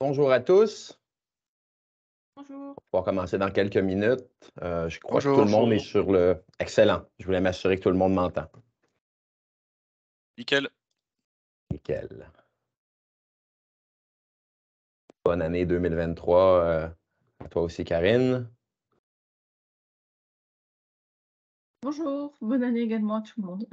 Bonjour à tous. Bonjour. On va commencer dans quelques minutes. Je crois que tout Bonjour. le monde est sur le... Excellent. Je voulais m'assurer que tout le monde m'entend. Nickel. Nickel. Bonne année 2023 à toi aussi, Karine. Bonjour, bonne année également à tout le monde.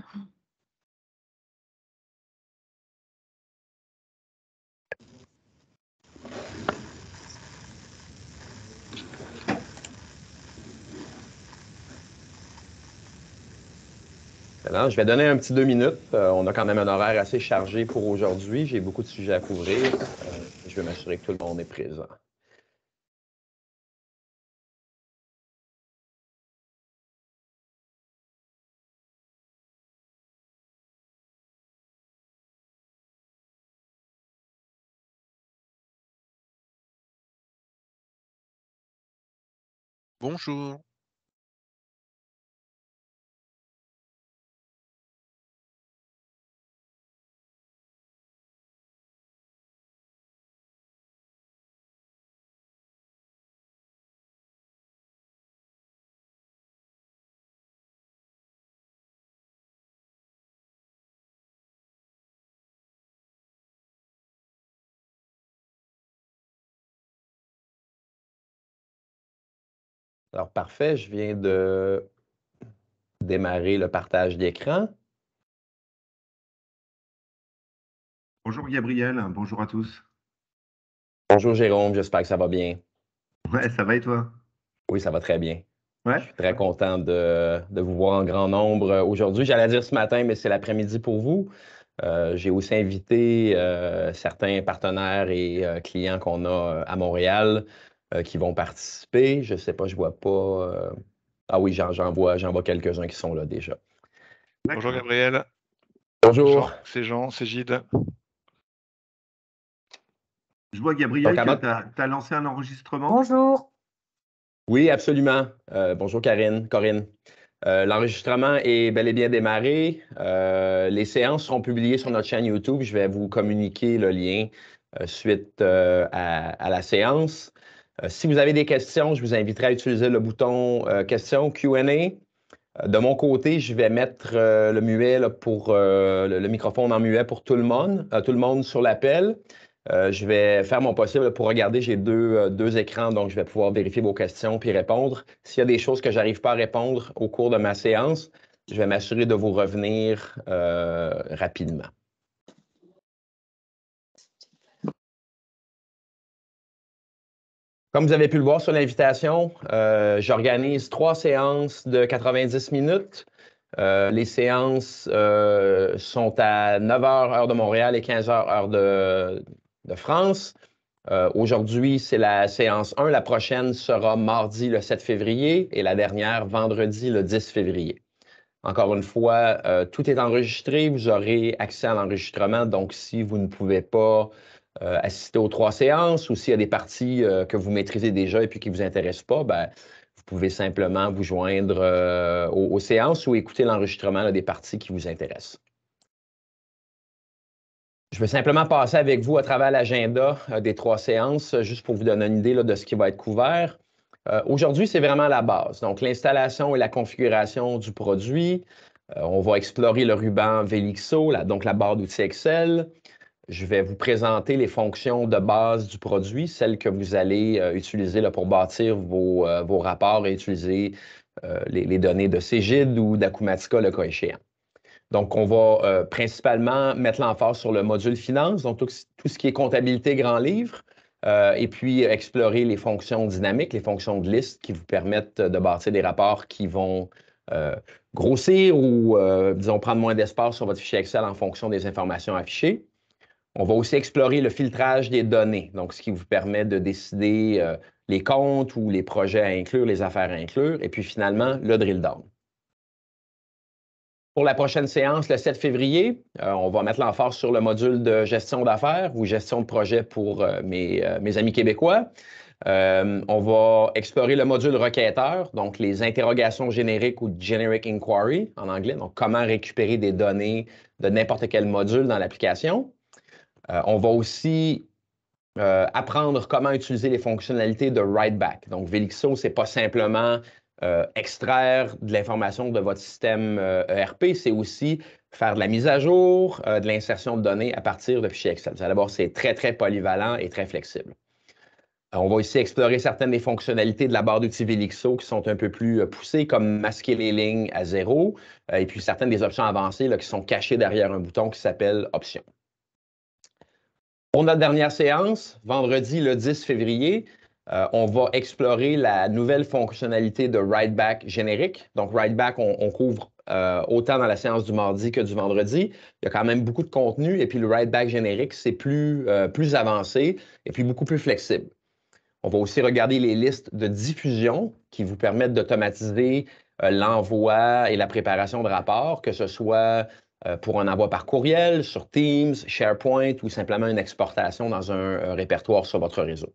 Excellent. Je vais donner un petit 2 minutes. On a quand même un horaire assez chargé pour aujourd'hui. J'ai beaucoup de sujets à couvrir. Je vais m'assurer que tout le monde est présent. Bonjour. Alors, parfait. Je viens de démarrer le partage d'écran. Bonjour Gabriel, bonjour à tous. Bonjour Jérôme, j'espère que ça va bien. Ouais, ça va et toi? Oui, ça va très bien. Ouais. Je suis très content de vous voir en grand nombre aujourd'hui. J'allais dire ce matin, mais c'est l'après-midi pour vous. J'ai aussi invité certains partenaires et clients qu'on a à Montréal qui vont participer. Je ne sais pas, je ne vois pas. Ah oui, j'en vois quelques-uns qui sont là déjà. Bonjour Gabriel. Bonjour. C'est Jean, c'est Gilles. Je vois Gabriel Donc, que tu as lancé un enregistrement. Bonjour. Oui, absolument. Bonjour Corinne. L'enregistrement est bel et bien démarré. Les séances seront publiées sur notre chaîne YouTube. Je vais vous communiquer le lien suite à la séance. Si vous avez des questions, je vous inviterai à utiliser le bouton questions Q&A. De mon côté, je vais mettre le muet là, pour le microphone en muet pour tout le monde sur l'appel. Je vais faire mon possible pour regarder. J'ai deux écrans, donc je vais pouvoir vérifier vos questions puis répondre. S'il y a des choses que je n'arrive pas à répondre au cours de ma séance, je vais m'assurer de vous revenir rapidement. Comme vous avez pu le voir sur l'invitation, j'organise 3 séances de 90 minutes. Les séances sont à 9h heure de Montréal et 15h heure de France. Aujourd'hui, c'est la séance 1. La prochaine sera mardi le 7 février et la dernière vendredi le 10 février. Encore une fois, tout est enregistré. Vous aurez accès à l'enregistrement. Donc, si vous ne pouvez pas assister aux 3 séances ou s'il y a des parties que vous maîtrisez déjà et puis qui ne vous intéressent pas, ben, vous pouvez simplement vous joindre aux séances ou écouter l'enregistrement des parties qui vous intéressent. Je vais simplement passer avec vous à travers l'agenda des 3 séances, juste pour vous donner une idée là, de ce qui va être couvert. Aujourd'hui, c'est vraiment la base. Donc, l'installation et la configuration du produit. On va explorer le ruban Velixo, donc la barre d'outils Excel. Je vais vous présenter les fonctions de base du produit, celles que vous allez utiliser là, pour bâtir vos rapports et utiliser les données de Cegid ou d'Acumatica, le cas échéant. Donc, on va principalement mettre l'emphase sur le module finance, donc tout ce qui est comptabilité grand livre, et puis explorer les fonctions dynamiques, les fonctions de liste qui vous permettent de bâtir des rapports qui vont grossir ou, disons, prendre moins d'espace sur votre fichier Excel en fonction des informations affichées. On va aussi explorer le filtrage des données, donc ce qui vous permet de décider les comptes ou les projets à inclure, les affaires à inclure, et puis finalement, le drill down. Pour la prochaine séance, le 7 février, on va mettre l'emphase sur le module de gestion d'affaires ou gestion de projet pour mes amis québécois. On va explorer le module requêteur, donc les interrogations génériques ou generic inquiry en anglais, donc comment récupérer des données de n'importe quel module dans l'application. On va aussi apprendre comment utiliser les fonctionnalités de write-back. Donc, Velixo, ce n'est pas simplement extraire de l'information de votre système ERP, c'est aussi faire de la mise à jour, de l'insertion de données à partir de fichiers Excel. D'abord, c'est très, très polyvalent et très flexible. On va aussi explorer certaines des fonctionnalités de la barre d'outils Velixo qui sont un peu plus poussées, comme masquer les lignes à 0, et puis certaines des options avancées là, qui sont cachées derrière un bouton qui s'appelle Options. Pour notre dernière séance, vendredi le 10 février, on va explorer la nouvelle fonctionnalité de write-back générique. Donc, write-back, on couvre autant dans la séance du mardi que du vendredi. Il y a quand même beaucoup de contenu. Et puis, le write-back générique, c'est plus avancé et puis beaucoup plus flexible. On va aussi regarder les listes de diffusion qui vous permettent d'automatiser l'envoi et la préparation de rapports, que ce soit pour un envoi par courriel, sur Teams, SharePoint ou simplement une exportation dans un répertoire sur votre réseau.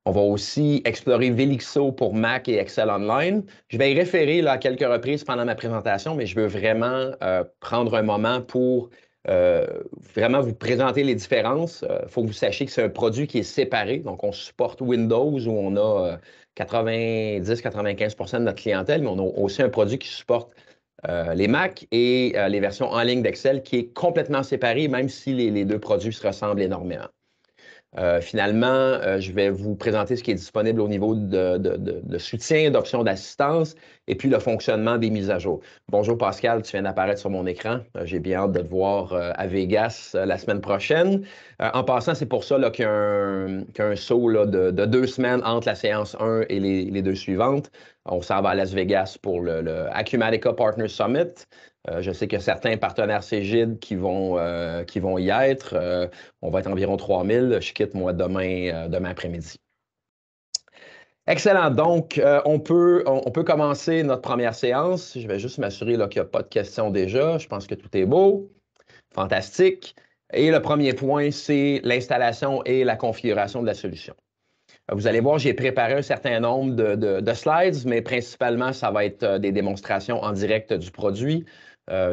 On va aussi explorer Velixo pour Mac et Excel Online. Je vais y référer là, à quelques reprises pendant ma présentation, mais je veux vraiment prendre un moment pour vraiment vous présenter les différences. Il faut que vous sachiez que c'est un produit qui est séparé. Donc, on supporte Windows où on a 90-95% de notre clientèle, mais on a aussi un produit qui supporte les Mac et les versions en ligne d'Excel qui est complètement séparé, même si les deux produits se ressemblent énormément. Finalement, je vais vous présenter ce qui est disponible au niveau de soutien, d'options d'assistance et puis le fonctionnement des mises à jour. Bonjour Pascal, tu viens d'apparaître sur mon écran. J'ai bien hâte de te voir à Vegas la semaine prochaine. En passant, c'est pour ça qu'il y a un saut là, de 2 semaines entre la séance 1 et les deux suivantes. On s'en va à Las Vegas pour le Acumatica Partner Summit. Je sais qu'il y a certains partenaires Cégide qui vont y être. On va être environ 3000. Je quitte moi demain après-midi. Excellent. Donc, on peut commencer notre première séance. Je vais juste m'assurer qu'il n'y a pas de questions déjà. Je pense que tout est beau. Fantastique. Et le premier point, c'est l'installation et la configuration de la solution. Vous allez voir, j'ai préparé un certain nombre de slides, mais principalement, ça va être des démonstrations en direct du produit.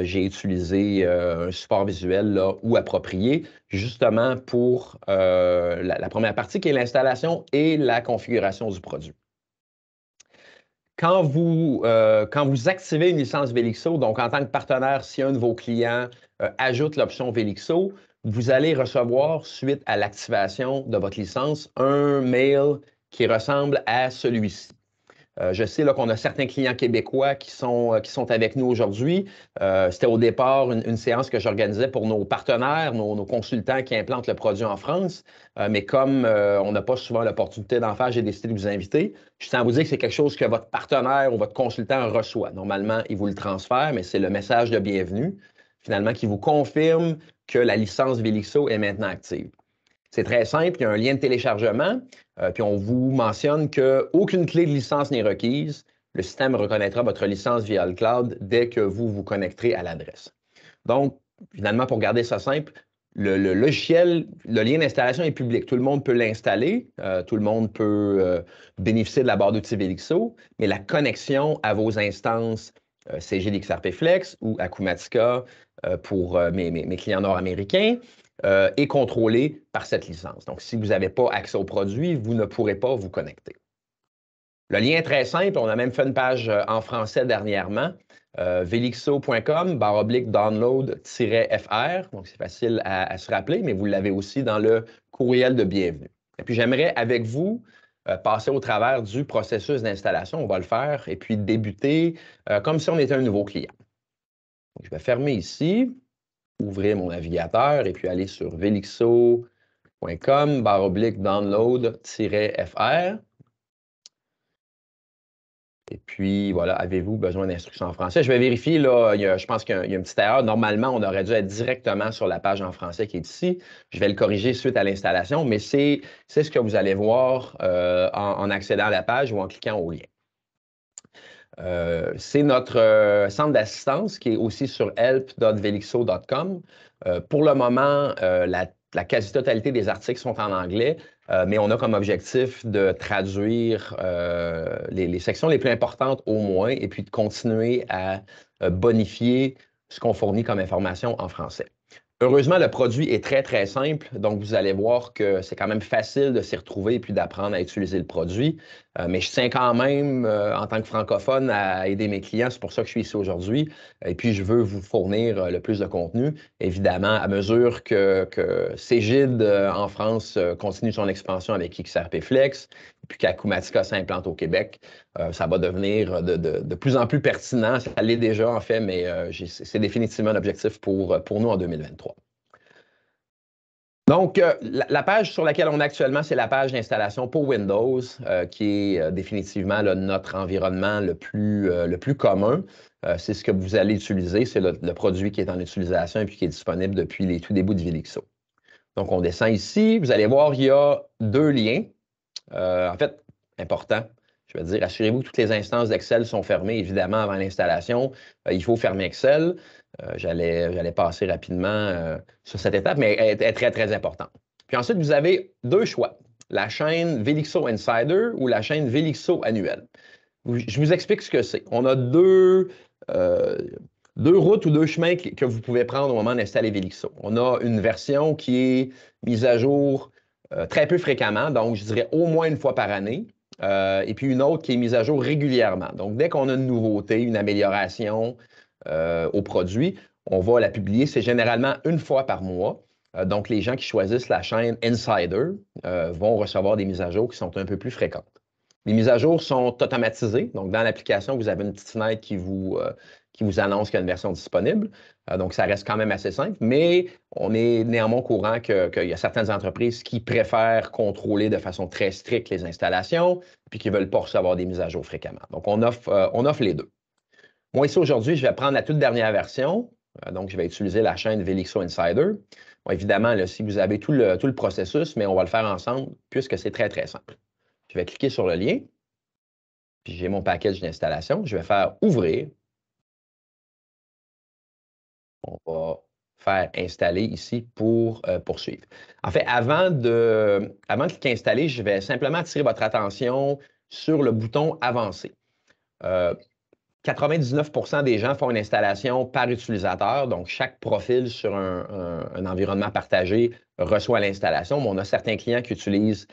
J'ai utilisé un support visuel là, ou approprié, justement pour la première partie qui est l'installation et la configuration du produit. Quand vous activez une licence Velixo, donc en tant que partenaire, si un de vos clients ajoute l'option Velixo, vous allez recevoir, suite à l'activation de votre licence, un mail qui ressemble à celui-ci. Je sais qu'on a certains clients québécois qui sont avec nous aujourd'hui. C'était au départ une séance que j'organisais pour nos partenaires, nos consultants qui implantent le produit en France. Mais comme on n'a pas souvent l'opportunité d'en faire, j'ai décidé de vous inviter. Je tiens à vous dire que c'est quelque chose que votre partenaire ou votre consultant reçoit. Normalement, il vous le transfère, mais c'est le message de bienvenue, finalement, qui vous confirme que la licence Velixo est maintenant active. C'est très simple, il y a un lien de téléchargement, puis on vous mentionne qu'aucune clé de licence n'est requise. Le système reconnaîtra votre licence via le cloud dès que vous vous connecterez à l'adresse. Donc, finalement, pour garder ça simple, le logiciel, le lien d'installation est public. Tout le monde peut l'installer, tout le monde peut bénéficier de la barre d'outils Velixo, mais la connexion à vos instances Cégide XRP Flex ou Acumatica pour mes clients nord-américains, est contrôlé par cette licence. Donc, si vous n'avez pas accès au produit, vous ne pourrez pas vous connecter. Le lien est très simple. On a même fait une page en français dernièrement, velixo.com/download-fr. Donc, c'est facile à se rappeler, mais vous l'avez aussi dans le courriel de bienvenue. Et puis, j'aimerais avec vous passer au travers du processus d'installation. On va le faire et puis débuter comme si on était un nouveau client. Donc, je vais fermer ici. Ouvrir mon navigateur et puis aller sur velixo.com/download-fr. Et puis, voilà, avez-vous besoin d'instructions en français? Je vais vérifier, là, je pense qu'il y a une petite erreur. Normalement, on aurait dû être directement sur la page en français qui est ici. Je vais le corriger suite à l'installation, mais c'est ce que vous allez voir en accédant à la page ou en cliquant au lien. C'est notre centre d'assistance qui est aussi sur help.velixo.com. Pour le moment, la quasi-totalité des articles sont en anglais, mais on a comme objectif de traduire les sections les plus importantes au moins et puis de continuer à bonifier ce qu'on fournit comme information en français. Heureusement, le produit est très, très simple. Donc, vous allez voir que c'est quand même facile de s'y retrouver et puis d'apprendre à utiliser le produit. Mais je tiens quand même, en tant que francophone, à aider mes clients. C'est pour ça que je suis ici aujourd'hui. Et puis, je veux vous fournir le plus de contenu. Évidemment, à mesure que Cégide en France continue son expansion avec XRP Flex, puis qu'Acumatica s'implante au Québec, ça va devenir de plus en plus pertinent. Ça l'est déjà, en fait, mais c'est définitivement un objectif pour nous en 2023. Donc, la page sur laquelle on est actuellement, c'est la page d'installation pour Windows, qui est définitivement là, notre environnement le plus commun. C'est ce que vous allez utiliser. C'est le produit qui est en utilisation et puis qui est disponible depuis les tout débuts de Velixo. Donc, on descend ici. Vous allez voir, il y a deux liens. En fait, important, je vais dire, assurez-vous que toutes les instances d'Excel sont fermées, évidemment, avant l'installation. Il faut fermer Excel. J'allais passer rapidement sur cette étape, mais elle est très, très importante. Puis ensuite, vous avez deux choix. La chaîne Velixo Insider ou la chaîne Velixo Annuel. Je vous explique ce que c'est. On a deux routes ou deux chemins que vous pouvez prendre au moment d'installer Velixo. On a une version qui est mise à jour très peu fréquemment, donc je dirais au moins une fois par année, et puis une autre qui est mise à jour régulièrement. Donc, dès qu'on a une nouveauté, une amélioration au produit, on va la publier. C'est généralement une fois par mois. Donc, les gens qui choisissent la chaîne Insider vont recevoir des mises à jour qui sont un peu plus fréquentes. Les mises à jour sont automatisées. Donc, dans l'application, vous avez une petite fenêtre qui vous annonce qu'il y a une version disponible. Donc, ça reste quand même assez simple, mais on est néanmoins au courant qu'il y a certaines entreprises qui préfèrent contrôler de façon très stricte les installations puis qui ne veulent pas recevoir des mises à jour fréquemment. Donc, on offre les deux. Moi, ici, aujourd'hui, je vais prendre la toute dernière version. Donc, je vais utiliser la chaîne Velixo Insider. Bon, évidemment, là, si vous avez tout le processus, mais on va le faire ensemble puisque c'est très, très simple. Je vais cliquer sur le lien, puis j'ai mon package d'installation. Je vais faire « Ouvrir ». On va faire installer ici pour poursuivre. En fait, avant de cliquer installer, je vais simplement attirer votre attention sur le bouton avancer. 99% des gens font une installation par utilisateur, donc chaque profil sur un environnement partagé reçoit l'installation. Mais on a certains clients qui utilisent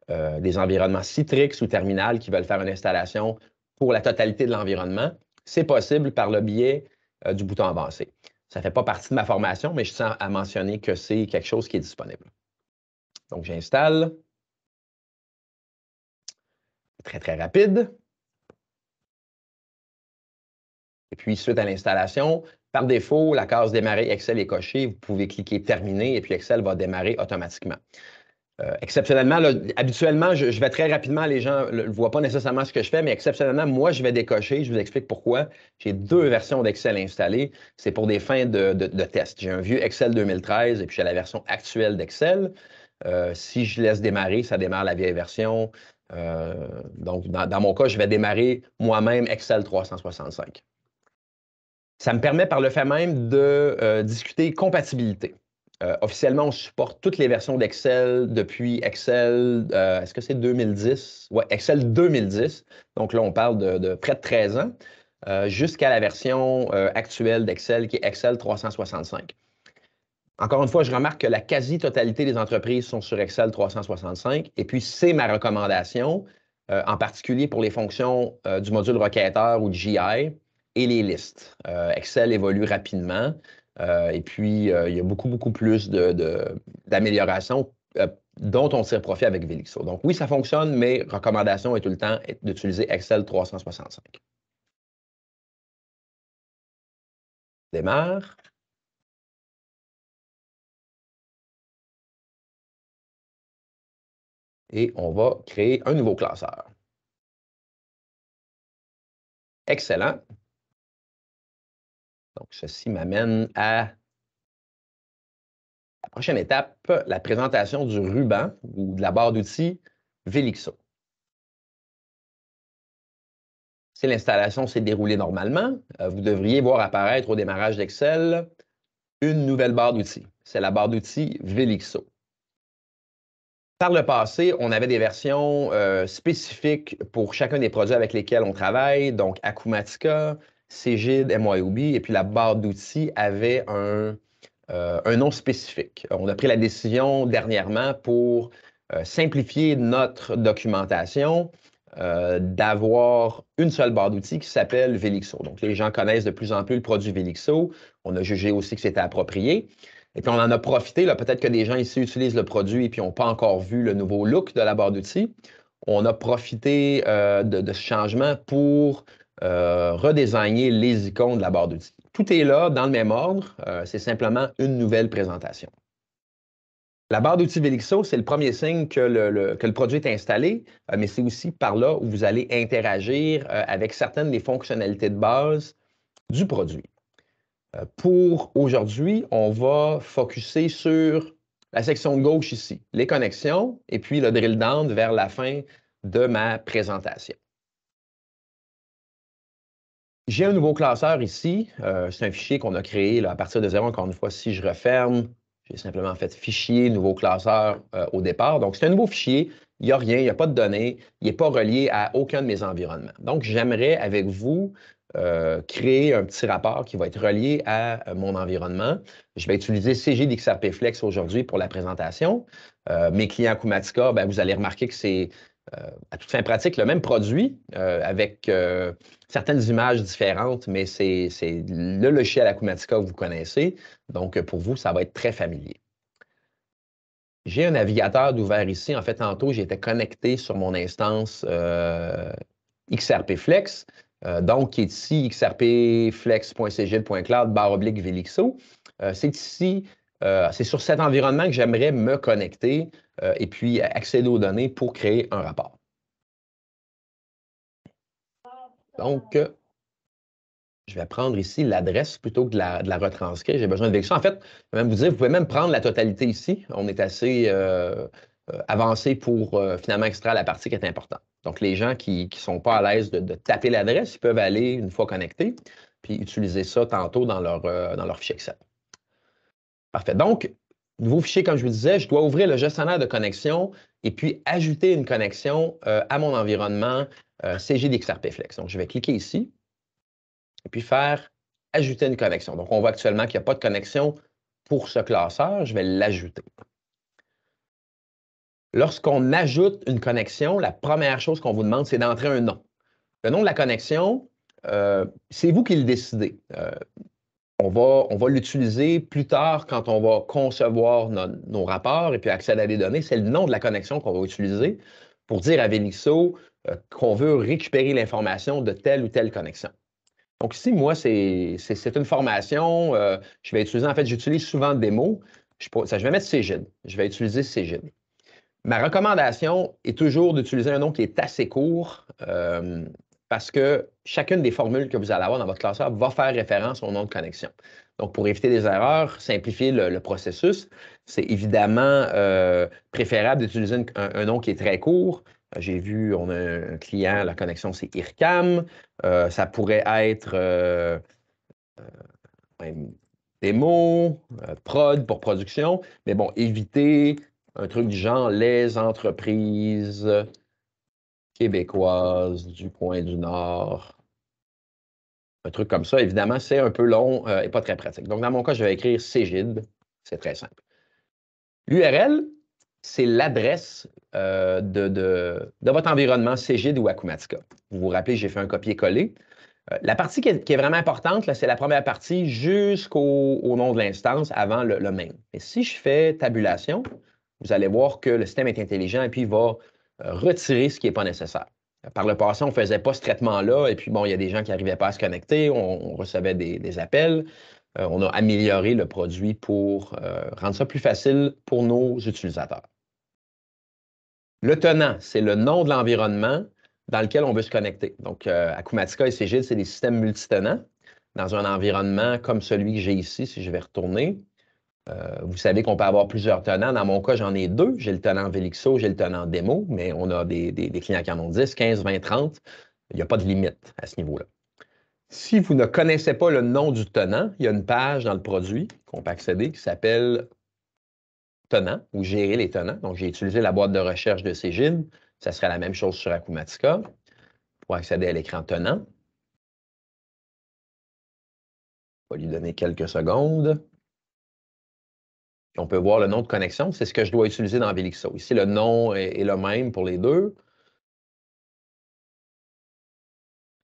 des environnements Citrix ou Terminal qui veulent faire une installation pour la totalité de l'environnement. C'est possible par le biais du bouton avancer. Ça ne fait pas partie de ma formation, mais je tiens à mentionner que c'est quelque chose qui est disponible. Donc, j'installe. Très, très rapide. Et puis, suite à l'installation, par défaut, la case « Démarrer Excel » est cochée. Vous pouvez cliquer « Terminer » et puis Excel va démarrer automatiquement. Exceptionnellement, là, habituellement, je vais très rapidement, les gens ne voient pas nécessairement ce que je fais, mais exceptionnellement, moi, je vais décocher. Je vous explique pourquoi. J'ai deux versions d'Excel installées. C'est pour des fins de test. J'ai un vieux Excel 2013 et puis j'ai la version actuelle d'Excel. Si je laisse démarrer, ça démarre la vieille version. Donc, dans mon cas, je vais démarrer moi-même Excel 365. Ça me permet par le fait même de discuter compatibilité. Officiellement, on supporte toutes les versions d'Excel depuis Excel, est-ce que c'est 2010? Oui, Excel 2010. Donc là, on parle de près de 13 ans, jusqu'à la version actuelle d'Excel qui est Excel 365. Encore une fois, je remarque que la quasi-totalité des entreprises sont sur Excel 365 et puis c'est ma recommandation, en particulier pour les fonctions du module requêteur ou du GI et les listes. Excel évolue rapidement. Et puis, il y a beaucoup, beaucoup plus d'améliorations dont on tire profit avec Velixo. Donc, oui, ça fonctionne, mais recommandation est tout le temps d'utiliser Excel 365. Démarre. Et on va créer un nouveau classeur. Excellent. Donc, ceci m'amène à la prochaine étape, la présentation du ruban ou de la barre d'outils Velixo. Si l'installation s'est déroulée normalement, vous devriez voir apparaître au démarrage d'Excel une nouvelle barre d'outils. C'est la barre d'outils Velixo. Par le passé, on avait des versions spécifiques pour chacun des produits avec lesquels on travaille, donc Acumatica, Cégide, MYOB, et puis la barre d'outils avait un nom spécifique. On a pris la décision dernièrement pour simplifier notre documentation, d'avoir une seule barre d'outils qui s'appelle Velixo. Donc, les gens connaissent de plus en plus le produit Velixo. On a jugé aussi que c'était approprié. Et puis, on en a profité. Peut-être que des gens ici utilisent le produit et puis n'ont pas encore vu le nouveau look de la barre d'outils. On a profité de ce changement pour redesigner les icônes de la barre d'outils. Tout est là dans le même ordre. C'est simplement une nouvelle présentation. La barre d'outils Velixo, c'est le premier signe que le produit est installé, mais c'est aussi par là où vous allez interagir avec certaines des fonctionnalités de base du produit. Pour aujourd'hui, on va focusser sur la section de gauche ici, les connexions, et puis le drill down vers la fin de ma présentation. J'ai un nouveau classeur ici. C'est un fichier qu'on a créé là, à partir de zéro. Encore une fois, si je referme, j'ai simplement fait fichier, nouveau classeur au départ. Donc, c'est un nouveau fichier. Il n'y a rien, il n'y a pas de données. Il n'est pas relié à aucun de mes environnements. Donc, j'aimerais avec vous créer un petit rapport qui va être relié à mon environnement. Je vais utiliser CG d'XRP Flex aujourd'hui pour la présentation. Mes clients Acumatica, vous allez remarquer que c'est à toute fin pratique le même produit avec certaines images différentes, mais c'est le logiciel Acumatica que vous connaissez. Donc, pour vous, ça va être très familier. J'ai un navigateur d'ouvert ici. En fait, tantôt, j'étais connecté sur mon instance XRP Flex. Donc, qui est ici xrpflex.cgid.cloud/Velixo. C'est ici, c'est sur cet environnement que j'aimerais me connecter et puis accéder aux données pour créer un rapport. Donc, je vais prendre ici l'adresse plutôt que de la retranscrire. J'ai besoin de Velixo. En fait, je vais même vous dire, vous pouvez même prendre la totalité ici. On est assez avancé pour finalement extraire la partie qui est importante. Donc, les gens qui ne sont pas à l'aise de taper l'adresse, ils peuvent aller une fois connectés puis utiliser ça tantôt dans leur fichier Excel. Parfait. Donc, nouveau fichier, comme je vous disais, je dois ouvrir le gestionnaire de connexion et puis ajouter une connexion à mon environnement CG d'XRP Flex. Donc, je vais cliquer ici et puis faire ajouter une connexion. Donc, on voit actuellement qu'il n'y a pas de connexion pour ce classeur. Je vais l'ajouter. Lorsqu'on ajoute une connexion, la première chose qu'on vous demande, c'est d'entrer un nom. Le nom de la connexion, c'est vous qui le décidez. On va l'utiliser plus tard quand on va concevoir nos rapports et puis accéder à des données. C'est le nom de la connexion qu'on va utiliser pour dire à Velixo qu'on veut récupérer l'information de telle ou telle connexion. Donc ici, moi, c'est une formation. Je vais utiliser, en fait, j'utilise souvent des mots. Je vais mettre CGID. Je vais utiliser CGID. Ma recommandation est toujours d'utiliser un nom qui est assez court parce que chacune des formules que vous allez avoir dans votre classeur va faire référence au nom de connexion. Donc, pour éviter des erreurs, simplifier le processus, c'est évidemment préférable d'utiliser un nom qui est très court. J'ai vu, on a un client, la connexion, c'est IRCAM. Ça pourrait être démo, prod pour production. Mais bon, éviter un truc du genre les entreprises québécoises du coin du Nord. Un truc comme ça, évidemment, c'est un peu long et pas très pratique. Donc, dans mon cas, je vais écrire CGID. C'est très simple. L'URL, c'est l'adresse de votre environnement CGID ou Acumatica. Vous vous rappelez, j'ai fait un copier-coller. La partie qui est vraiment importante, c'est la première partie jusqu'au nom de l'instance avant le main. Et si je fais tabulation, vous allez voir que le système est intelligent et puis il va retirer ce qui n'est pas nécessaire. Par le passé, on ne faisait pas ce traitement-là et puis bon, il y a des gens qui n'arrivaient pas à se connecter, on recevait des appels. On a amélioré le produit pour rendre ça plus facile pour nos utilisateurs. Le tenant, c'est le nom de l'environnement dans lequel on veut se connecter. Donc, Acumatica et CGID, c'est des systèmes multitenants dans un environnement comme celui que j'ai ici, si je vais retourner. Vous savez qu'on peut avoir plusieurs tenants. Dans mon cas, j'en ai deux. J'ai le tenant Velixo, j'ai le tenant démo, mais on a des clients qui en ont 10, 15, 20, 30. Il n'y a pas de limite à ce niveau-là. Si vous ne connaissez pas le nom du tenant, il y a une page dans le produit qu'on peut accéder qui s'appelle tenant ou gérer les tenants. Donc, j'ai utilisé la boîte de recherche de CGID. Ça serait la même chose sur Acumatica pour accéder à l'écran tenant. On va lui donner quelques secondes. Puis on peut voir le nom de connexion, c'est ce que je dois utiliser dans Velixo. Ici, le nom est le même pour les deux.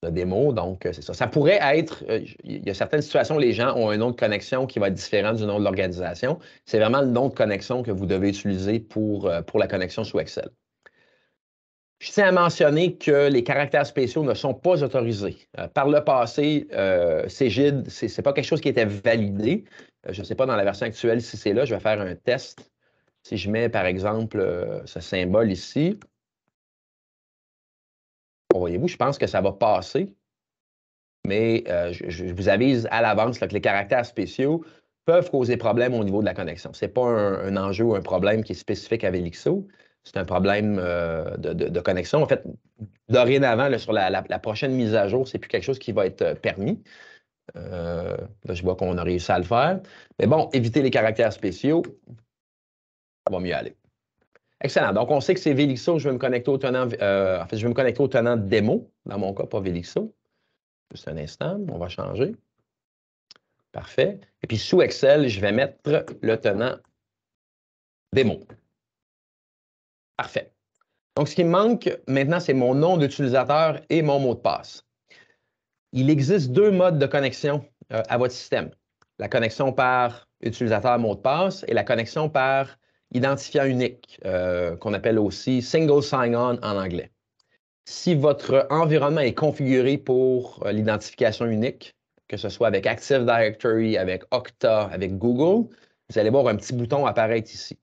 La démo, donc c'est ça. Ça pourrait être, il y a certaines situations où les gens ont un nom de connexion qui va être différent du nom de l'organisation. C'est vraiment le nom de connexion que vous devez utiliser pour la connexion sous Excel. Je tiens à mentionner que les caractères spéciaux ne sont pas autorisés. Par le passé, Cégide, ce n'est pas quelque chose qui était validé. Je ne sais pas dans la version actuelle si c'est là. Je vais faire un test. Si je mets, par exemple, ce symbole ici, voyez-vous, je pense que ça va passer. Mais je vous avise à l'avance que les caractères spéciaux peuvent causer problème au niveau de la connexion. Ce n'est pas un enjeu ou un problème qui est spécifique à Velixo. C'est un problème de connexion. En fait, dorénavant, là, sur la prochaine mise à jour, c'est plus quelque chose qui va être permis. Là, je vois qu'on a réussi à le faire. Mais bon, éviter les caractères spéciaux, ça va mieux aller. Excellent. Donc, on sait que c'est Velixo. Je vais me connecter au tenant, en fait, je vais me connecter au tenant démo, dans mon cas, pas Velixo. Juste un instant, on va changer. Parfait. Et puis, sous Excel, je vais mettre le tenant démo. Parfait. Donc, ce qui me manque maintenant, c'est mon nom d'utilisateur et mon mot de passe. Il existe deux modes de connexion à votre système. La connexion par utilisateur mot de passe et la connexion par identifiant unique, qu'on appelle aussi Single Sign-On en anglais. Si votre environnement est configuré pour l'identification unique, que ce soit avec Active Directory, avec Okta, avec Google, vous allez voir un petit bouton apparaître ici.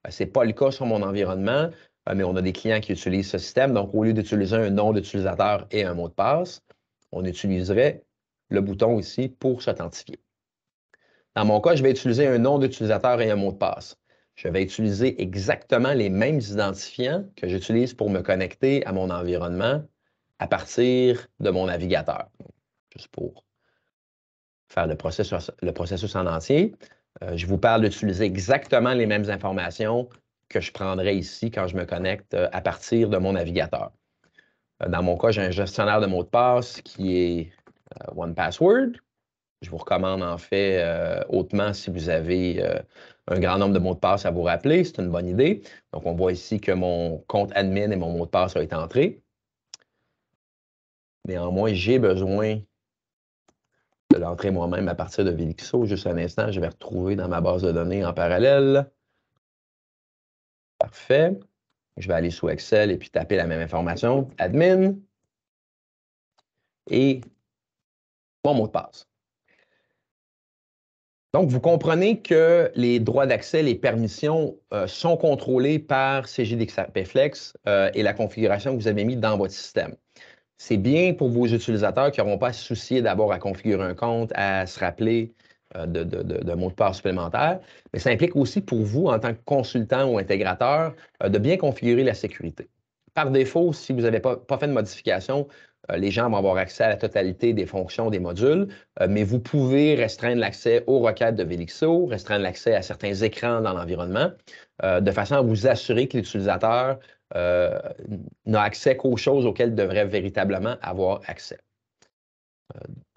Ce n'est pas le cas sur mon environnement, mais on a des clients qui utilisent ce système. Donc, au lieu d'utiliser un nom d'utilisateur et un mot de passe, on utiliserait le bouton ici pour s'authentifier. Dans mon cas, je vais utiliser un nom d'utilisateur et un mot de passe. Je vais utiliser exactement les mêmes identifiants que j'utilise pour me connecter à mon environnement à partir de mon navigateur. Juste pour faire le processus en entier. Je vous parle d'utiliser exactement les mêmes informations que je prendrais ici quand je me connecte à partir de mon navigateur. Dans mon cas, j'ai un gestionnaire de mots de passe qui est OnePassword. Je vous recommande en fait hautement si vous avez un grand nombre de mots de passe à vous rappeler. C'est une bonne idée. Donc, on voit ici que mon compte admin et mon mot de passe ont été entrés. Néanmoins, j'ai besoin de l'entrer moi-même à partir de Velixo. Juste un instant, je vais retrouver dans ma base de données en parallèle. Parfait. Je vais aller sous Excel et puis taper la même information, admin, et mon mot de passe. Donc, vous comprenez que les droits d'accès, les permissions sont contrôlés par Cégide XRPFlex et la configuration que vous avez mise dans votre système. C'est bien pour vos utilisateurs qui n'auront pas à se soucier d'abord à configurer un compte, à se rappeler de mots de passe supplémentaires, mais ça implique aussi pour vous, en tant que consultant ou intégrateur, de bien configurer la sécurité. Par défaut, si vous n'avez pas fait de modification, les gens vont avoir accès à la totalité des fonctions des modules, mais vous pouvez restreindre l'accès aux requêtes de Velixo, restreindre l'accès à certains écrans dans l'environnement, de façon à vous assurer que l'utilisateur n'a accès qu'aux choses auxquelles il devrait véritablement avoir accès.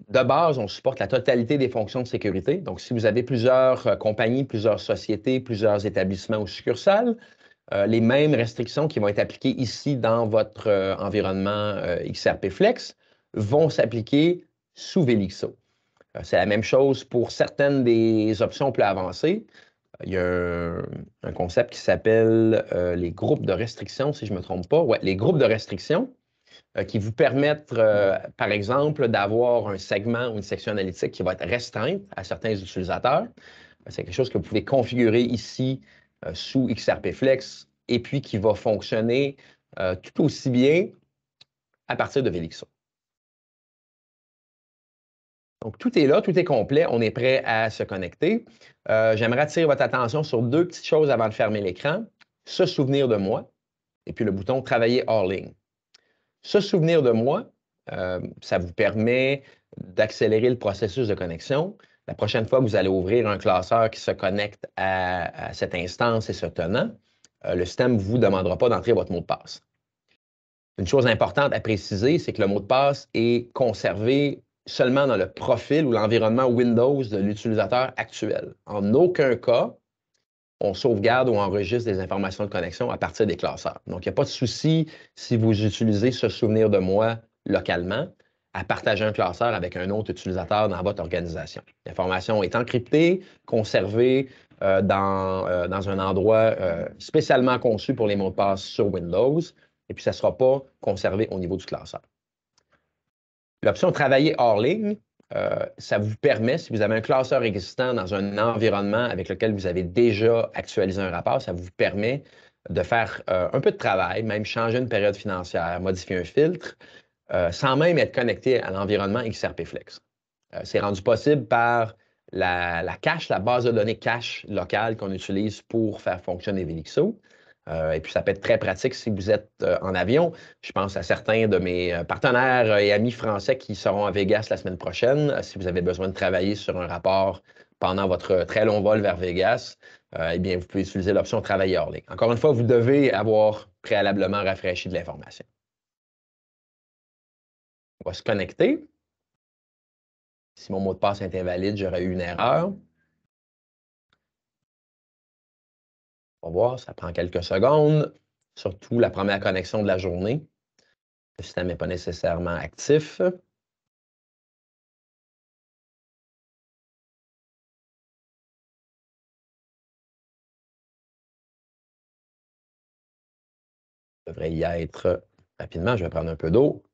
De base, on supporte la totalité des fonctions de sécurité. Donc, si vous avez plusieurs compagnies, plusieurs sociétés, plusieurs établissements ou succursales, les mêmes restrictions qui vont être appliquées ici dans votre environnement XRPFlex vont s'appliquer sous Velixo. C'est la même chose pour certaines des options plus avancées. Il y a un concept qui s'appelle les groupes de restrictions, si je ne me trompe pas. Ouais, les groupes de restrictions qui vous permettent, par exemple, d'avoir un segment ou une section analytique qui va être restreinte à certains utilisateurs. C'est quelque chose que vous pouvez configurer ici sous XRPFlex et puis qui va fonctionner tout aussi bien à partir de Velixo. Donc, tout est là, tout est complet. On est prêt à se connecter. J'aimerais attirer votre attention sur deux petites choses avant de fermer l'écran. Se souvenir de moi et puis le bouton « Travailler hors ligne ». Se souvenir de moi, ça vous permet d'accélérer le processus de connexion. La prochaine fois que vous allez ouvrir un classeur qui se connecte à cette instance et ce tenant, le système ne vous demandera pas d'entrer votre mot de passe. Une chose importante à préciser, c'est que le mot de passe est conservé seulement dans le profil ou l'environnement Windows de l'utilisateur actuel. En aucun cas, on sauvegarde ou enregistre des informations de connexion à partir des classeurs. Donc, il n'y a pas de souci si vous utilisez ce souvenir de moi localement à partager un classeur avec un autre utilisateur dans votre organisation. L'information est encryptée, conservée dans un endroit spécialement conçu pour les mots de passe sur Windows, et puis ça ne sera pas conservé au niveau du classeur. L'option « Travailler hors ligne », ça vous permet, si vous avez un classeur existant dans un environnement avec lequel vous avez déjà actualisé un rapport, ça vous permet de faire un peu de travail, même changer une période financière, modifier un filtre, sans même être connecté à l'environnement XRP Flex. C'est rendu possible par la cache, la base de données cache locale qu'on utilise pour faire fonctionner Velixo. Et puis, ça peut être très pratique si vous êtes en avion. Je pense à certains de mes partenaires et amis français qui seront à Vegas la semaine prochaine. Si vous avez besoin de travailler sur un rapport pendant votre très long vol vers Vegas, eh bien, vous pouvez utiliser l'option « Travailler hors ligne ». Encore une fois, vous devez avoir préalablement rafraîchi de l'information. On va se connecter. Si mon mot de passe est invalide, j'aurais eu une erreur. On va voir, ça prend quelques secondes, surtout la première connexion de la journée. Le système n'est pas nécessairement actif. Ça devrait y être rapidement. Je vais prendre un peu d'eau.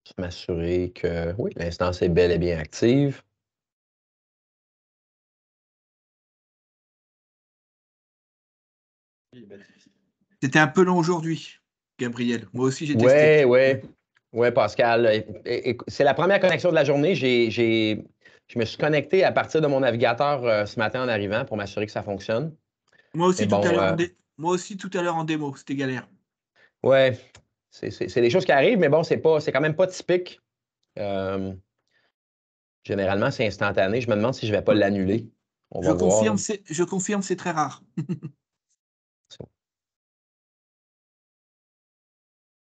Juste m'assurer que oui, l'instance est bel et bien active. C'était un peu long aujourd'hui, Gabriel. Moi aussi, j'ai testé. Oui, Pascal. C'est la première connexion de la journée. Je me suis connecté à partir de mon navigateur ce matin en arrivant pour m'assurer que ça fonctionne. Moi aussi, tout à l'heure en démo, c'était galère. Oui, c'est des choses qui arrivent, mais bon, c'est quand même pas typique. Généralement, c'est instantané. Je me demande si je ne vais pas l'annuler. Je confirme, c'est très rare.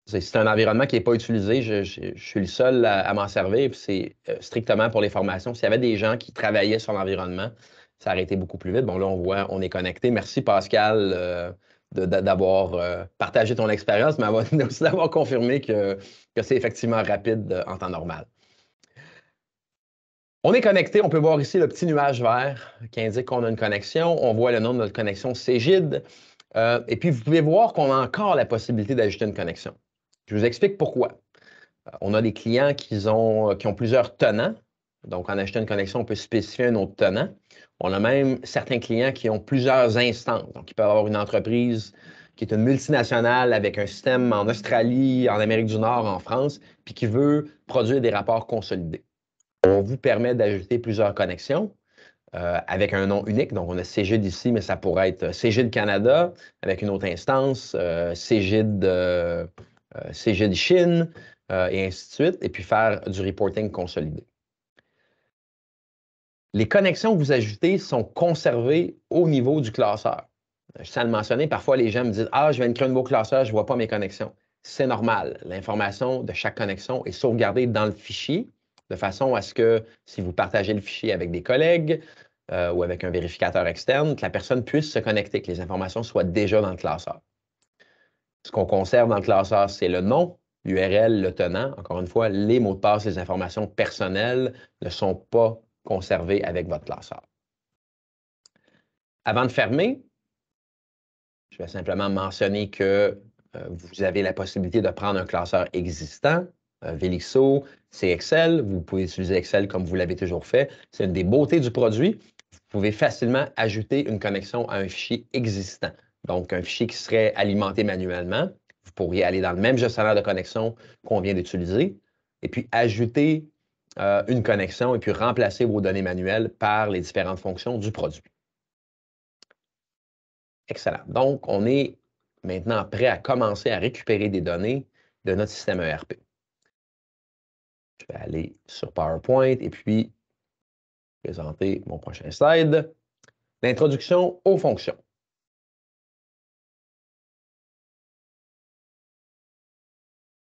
C'est un environnement qui n'est pas utilisé. Je suis le seul à m'en servir. C'est strictement pour les formations. S'il y avait des gens qui travaillaient sur l'environnement, ça aurait été beaucoup plus vite. Bon, là, on voit, on est connecté. Merci, Pascal, d'avoir partagé ton expérience, mais aussi d'avoir confirmé que c'est effectivement rapide en temps normal. On est connecté. On peut voir ici le petit nuage vert qui indique qu'on a une connexion. On voit le nom de notre connexion Cegid. Et puis, vous pouvez voir qu'on a encore la possibilité d'ajouter une connexion. Je vous explique pourquoi. On a des clients qui ont plusieurs tenants. Donc, en achetant une connexion, on peut spécifier un autre tenant. On a même certains clients qui ont plusieurs instances. Donc, il peut y avoir une entreprise qui est une multinationale avec un système en Australie, en Amérique du Nord, en France, puis qui veut produire des rapports consolidés. On vous permet d'ajouter plusieurs connexions avec un nom unique. Donc, on a Cegid ici, mais ça pourrait être Cegid Canada avec une autre instance, Cegid Chine, et ainsi de suite, et puis faire du reporting consolidé. Les connexions que vous ajoutez sont conservées au niveau du classeur. Je tiens à le mentionner, parfois les gens me disent « Ah, je viens de créer un nouveau classeur, je ne vois pas mes connexions. » C'est normal. L'information de chaque connexion est sauvegardée dans le fichier, de façon à ce que si vous partagez le fichier avec des collègues ou avec un vérificateur externe, que la personne puisse se connecter, que les informations soient déjà dans le classeur. Ce qu'on conserve dans le classeur, c'est le nom, l'URL, le tenant. Encore une fois, les mots de passe, les informations personnelles ne sont pas conservées avec votre classeur. Avant de fermer, je vais simplement mentionner que vous avez la possibilité de prendre un classeur existant, Velixo, c'est Excel. Vous pouvez utiliser Excel comme vous l'avez toujours fait. C'est une des beautés du produit. Vous pouvez facilement ajouter une connexion à un fichier existant. Donc, un fichier qui serait alimenté manuellement. Vous pourriez aller dans le même gestionnaire de connexion qu'on vient d'utiliser et puis ajouter une connexion et puis remplacer vos données manuelles par les différentes fonctions du produit. Excellent. Donc, on est maintenant prêt à commencer à récupérer des données de notre système ERP. Je vais aller sur PowerPoint et puis présenter mon prochain slide. L'introduction aux fonctions.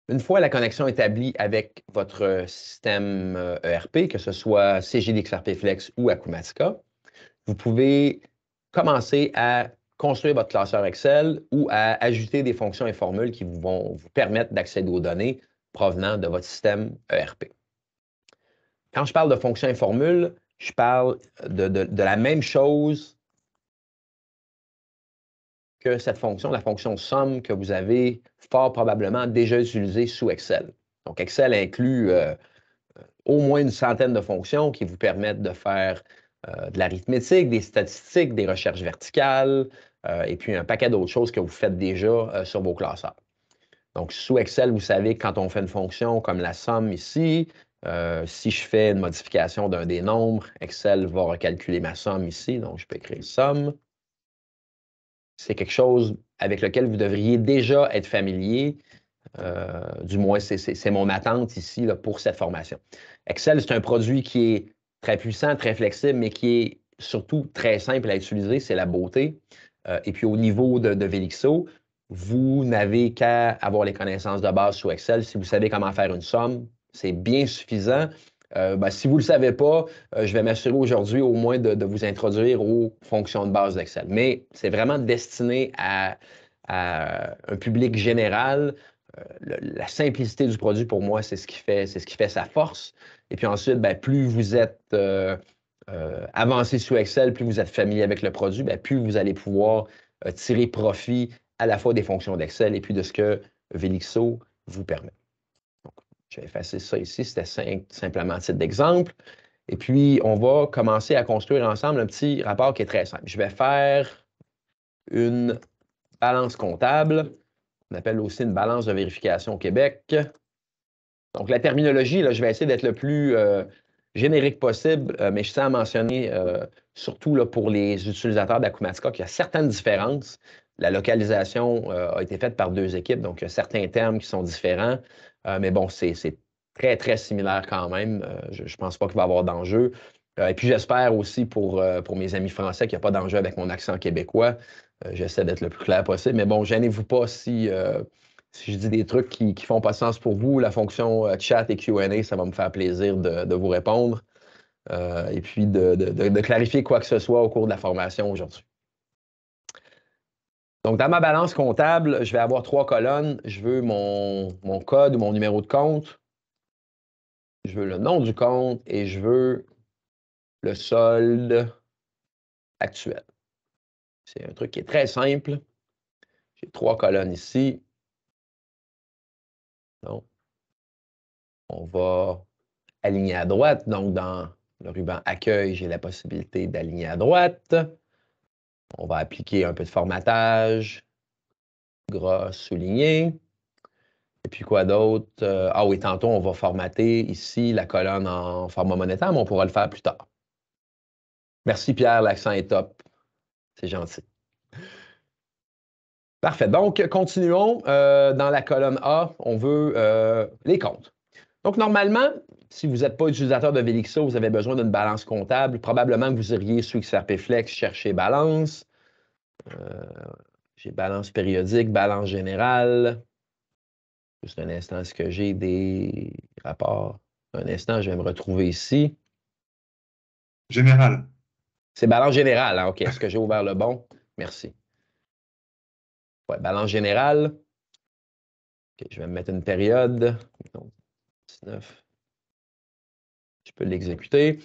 Une fois la connexion établie avec votre système ERP, que ce soit CGD XRP Flex ou Acumatica, vous pouvez commencer à construire votre classeur Excel ou à ajouter des fonctions et formules qui vont vous permettre d'accéder aux données provenant de votre système ERP. Quand je parle de fonctions et formules, je parle de la même chose que cette fonction, la fonction somme que vous avez fort probablement déjà utilisée sous Excel. Donc, Excel inclut au moins une centaine de fonctions qui vous permettent de faire de l'arithmétique, des statistiques, des recherches verticales, et puis un paquet d'autres choses que vous faites déjà sur vos classeurs. Donc, sous Excel, vous savez que quand on fait une fonction comme la somme ici, si je fais une modification d'un des nombres, Excel va recalculer ma somme ici, donc je peux écrire somme. C'est quelque chose avec lequel vous devriez déjà être familier. Du moins, c'est mon attente ici là, pour cette formation. Excel, c'est un produit qui est très puissant, très flexible, mais qui est surtout très simple à utiliser, c'est la beauté. Et puis au niveau de Velixo, vous n'avez qu'à avoir les connaissances de base sous Excel. Si vous savez comment faire une somme, c'est bien suffisant. Si vous ne le savez pas, je vais m'assurer aujourd'hui au moins de vous introduire aux fonctions de base d'Excel. Mais c'est vraiment destiné à un public général. La simplicité du produit, pour moi, c'est ce qui fait sa force. Et puis ensuite, plus vous êtes avancé sous Excel, plus vous êtes familier avec le produit, plus vous allez pouvoir tirer profit à la fois des fonctions d'Excel et puis de ce que Velixo vous permet. Donc, je vais effacer ça ici. C'était simplement un titre d'exemple. Et puis, on va commencer à construire ensemble un petit rapport qui est très simple. Je vais faire une balance comptable. On appelle aussi une balance de vérification au Québec. Donc, la terminologie, là, je vais essayer d'être le plus générique possible, mais je tiens à mentionner, surtout là, pour les utilisateurs d'Acumatica, qu'il y a certaines différences. La localisation a été faite par deux équipes, donc il y a certains termes qui sont différents, mais bon, c'est très, très similaire quand même. Je ne pense pas qu'il va y avoir d'enjeu. Et puis, j'espère aussi pour mes amis français qu'il n'y a pas d'enjeu avec mon accent québécois. J'essaie d'être le plus clair possible, mais bon, gênez-vous pas si je dis des trucs qui ne font pas de sens pour vous. La fonction chat et Q&A, ça va me faire plaisir de vous répondre et puis de clarifier quoi que ce soit au cours de la formation aujourd'hui. Donc, dans ma balance comptable, je vais avoir 3 colonnes. Je veux mon code ou mon numéro de compte. Je veux le nom du compte et je veux le solde actuel. C'est un truc qui est très simple. J'ai 3 colonnes ici. Donc, on va aligner à droite. Donc, dans le ruban Accueil, j'ai la possibilité d'aligner à droite. On va appliquer un peu de formatage. Gras souligné. Et puis quoi d'autre? Ah oui, tantôt, on va formater ici la colonne en format monétaire, mais on pourra le faire plus tard. Merci Pierre, l'accent est top. C'est gentil. Parfait. Donc, continuons. Dans la colonne A, on veut les comptes. Donc, normalement, si vous n'êtes pas utilisateur de Velixo, vous avez besoin d'une balance comptable. Probablement que vous iriez sous XRP Flex chercher balance. J'ai balance périodique, balance générale. Juste un instant, est-ce que j'ai des rapports? Un instant, je vais me retrouver ici. Général. C'est balance générale, hein? OK. Est-ce que j'ai ouvert le bon? Merci. Ouais, balance générale. OK, je vais me mettre une période. Donc, 19. Je peux l'exécuter.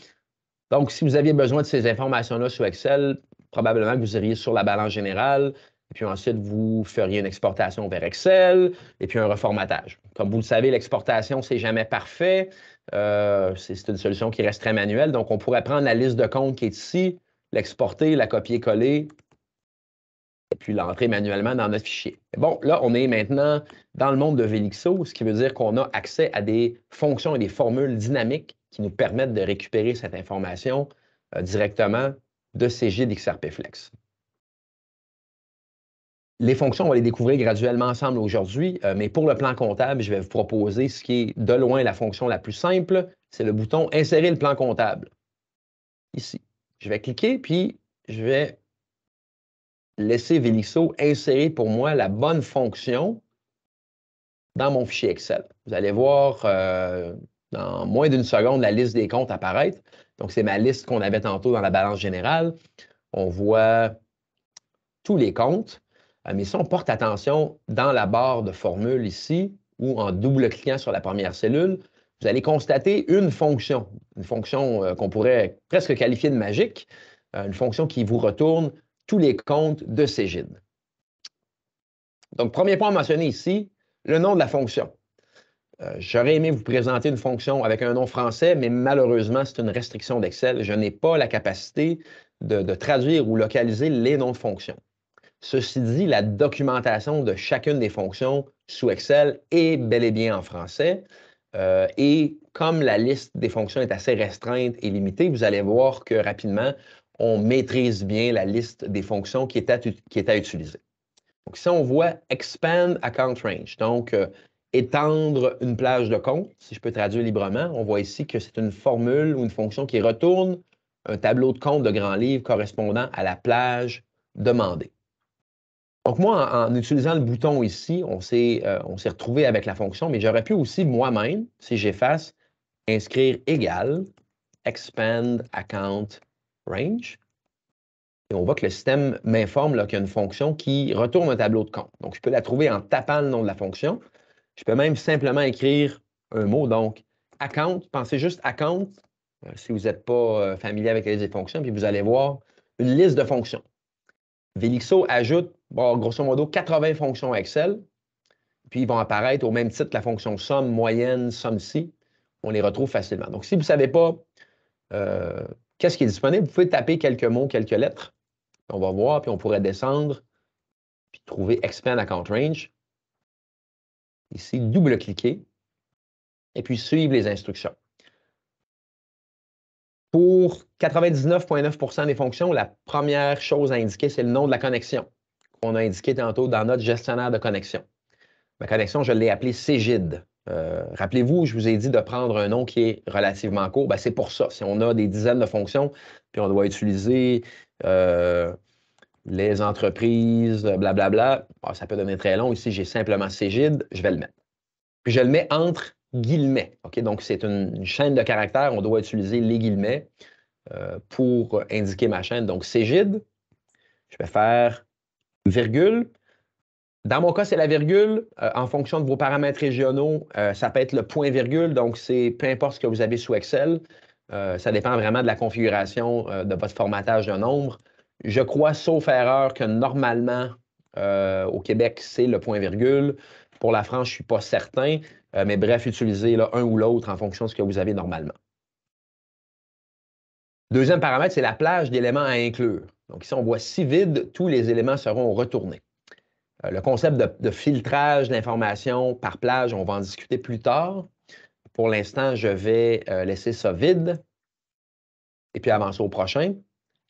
Donc, si vous aviez besoin de ces informations-là sur Excel, probablement que vous iriez sur la balance générale, et puis ensuite, vous feriez une exportation vers Excel, et puis un reformatage. Comme vous le savez, l'exportation, c'est jamais parfait. C'est une solution qui reste très manuelle. Donc, on pourrait prendre la liste de comptes qui est ici, l'exporter, la copier-coller, et puis l'entrer manuellement dans notre fichier. Bon, là, on est maintenant dans le monde de Velixo, ce qui veut dire qu'on a accès à des fonctions et des formules dynamiques qui nous permettent de récupérer cette information directement de CGID XRP Flex. Les fonctions, on va les découvrir graduellement ensemble aujourd'hui, mais pour le plan comptable, je vais vous proposer ce qui est de loin la fonction la plus simple, c'est le bouton « Insérer le plan comptable ». Ici. Je vais cliquer, puis je vais laisser Velixo insérer pour moi la bonne fonction dans mon fichier Excel. Vous allez voir dans moins d'une seconde la liste des comptes apparaître. Donc, c'est ma liste qu'on avait tantôt dans la balance générale. On voit tous les comptes. Mais si on porte attention dans la barre de formule ici, ou en double-cliquant sur la première cellule, vous allez constater une fonction qu'on pourrait presque qualifier de magique, une fonction qui vous retourne tous les comptes de Cégide. Donc, premier point à mentionner ici, le nom de la fonction. J'aurais aimé vous présenter une fonction avec un nom français, mais malheureusement, c'est une restriction d'Excel. Je n'ai pas la capacité de traduire ou localiser les noms de fonctions. Ceci dit, la documentation de chacune des fonctions sous Excel est bel et bien en français. Et comme la liste des fonctions est assez restreinte et limitée, vous allez voir que rapidement, on maîtrise bien la liste des fonctions qui est à utiliser. Donc ici, on voit Expand Account Range, donc étendre une plage de compte, si je peux traduire librement. On voit ici que c'est une formule ou une fonction qui retourne un tableau de compte de grand livre correspondant à la plage demandée. Donc moi, en utilisant le bouton ici, on s'est retrouvé avec la fonction, mais j'aurais pu aussi moi-même, si j'efface, inscrire égal, expand account range. Et on voit que le système m'informe qu'il y a une fonction qui retourne un tableau de compte. Donc, je peux la trouver en tapant le nom de la fonction. Je peux même simplement écrire un mot, donc account. Pensez juste account, si vous n'êtes pas familier avec les fonctions, puis vous allez voir une liste de fonctions. Velixo ajoute, grosso modo, 80 fonctions Excel, puis ils vont apparaître au même titre que la fonction somme, moyenne, somme-ci. On les retrouve facilement. Donc, si vous ne savez pas qu'est-ce qui est disponible, vous pouvez taper quelques mots, quelques lettres. On va voir, puis on pourrait descendre, puis trouver Expand Account Range. Ici, double-cliquer, et puis suivre les instructions. Pour 99,9% des fonctions, la première chose à indiquer, c'est le nom de la connexion qu'on a indiqué tantôt dans notre gestionnaire de connexion. Ma connexion, je l'ai appelée Cégide. Rappelez-vous, je vous ai dit de prendre un nom qui est relativement court. C'est pour ça. Si on a des dizaines de fonctions, puis on doit utiliser les entreprises, blablabla, ça peut donner très long. Ici, j'ai simplement Cégide, je vais le mettre. Puis je le mets entre guillemets. Okay? Donc, c'est une chaîne de caractères. On doit utiliser les guillemets pour indiquer ma chaîne. Donc, Cégide, je vais faire virgule. Dans mon cas, c'est la virgule. En fonction de vos paramètres régionaux, ça peut être le point-virgule. Donc, c'est peu importe ce que vous avez sous Excel. Ça dépend vraiment de la configuration de votre formatage de nombre. Je crois, sauf erreur, que normalement, au Québec, c'est le point-virgule. Pour la France, je ne suis pas certain. Mais bref, utilisez un ou l'autre en fonction de ce que vous avez normalement. Deuxième paramètre, c'est la plage d'éléments à inclure. Donc ici, on voit si vide, tous les éléments seront retournés. Le concept de filtrage d'informations par plage, on va en discuter plus tard. Pour l'instant, je vais laisser ça vide et puis avancer au prochain.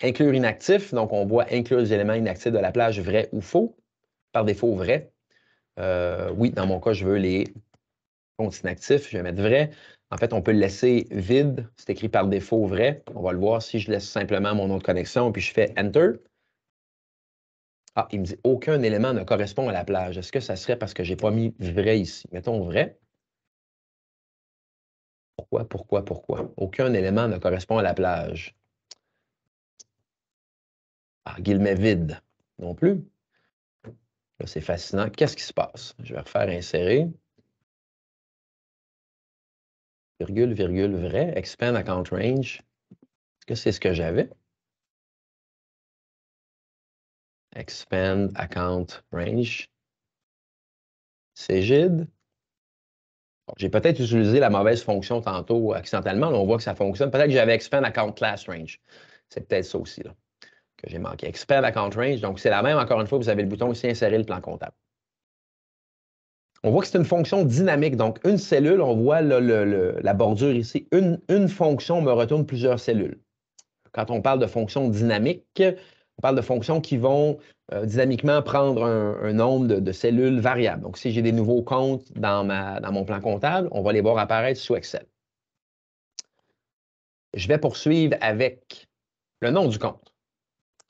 Inclure inactif, donc on voit inclure les éléments inactifs de la plage vrai ou faux. Par défaut, vrai. Oui, dans mon cas, je veux les comptes inactifs, je vais mettre vrai. En fait, on peut le laisser vide. C'est écrit par défaut vrai. On va le voir si je laisse simplement mon nom de connexion puis je fais Enter. Ah, il me dit aucun élément ne correspond à la plage. Est-ce que ça serait parce que je n'ai pas mis vrai ici? Mettons vrai. Pourquoi? Aucun élément ne correspond à la plage. Ah, guillemets vide non plus. Là, c'est fascinant. Qu'est-ce qui se passe? Je vais refaire insérer. Virgule, virgule, vrai. Expand account range. Est-ce que c'est ce que j'avais? Expand account range. Cégide. J'ai peut-être utilisé la mauvaise fonction tantôt accidentellement. Là, on voit que ça fonctionne. Peut-être que j'avais Expand account class range. C'est peut-être ça aussi là, que j'ai manqué. Expand account range. Donc, c'est la même. Encore une fois, vous avez le bouton ici, insérer le plan comptable. On voit que c'est une fonction dynamique. Donc, une cellule, on voit la bordure ici. Une fonction me retourne plusieurs cellules. Quand on parle de fonctions dynamiques, on parle de fonctions qui vont dynamiquement prendre un nombre de cellules variables. Donc, si j'ai des nouveaux comptes dans mon plan comptable, on va les voir apparaître sous Excel. Je vais poursuivre avec le nom du compte.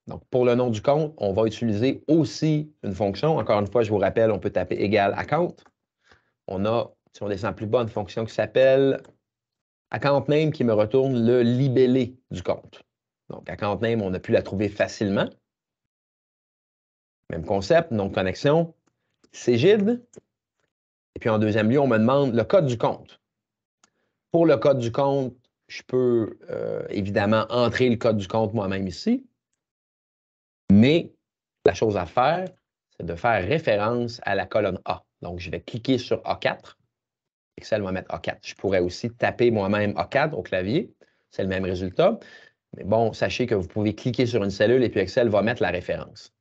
Donc, pour le nom du compte, on va utiliser aussi une fonction. Encore une fois, je vous rappelle, on peut taper égal account. on a, si on descend plus bas, une fonction qui s'appelle account name qui me retourne le libellé du compte. Donc, account name, on a pu la trouver facilement. Même concept, nom de connexion, Cégide. Et puis en deuxième lieu, on me demande le code du compte. Pour le code du compte, je peux évidemment entrer le code du compte moi-même ici. Mais la chose à faire, c'est de faire référence à la colonne A. Donc, je vais cliquer sur A4. Excel va mettre A4. Je pourrais aussi taper moi-même A4 au clavier. C'est le même résultat. Mais bon, sachez que vous pouvez cliquer sur une cellule et puis Excel va mettre la référence.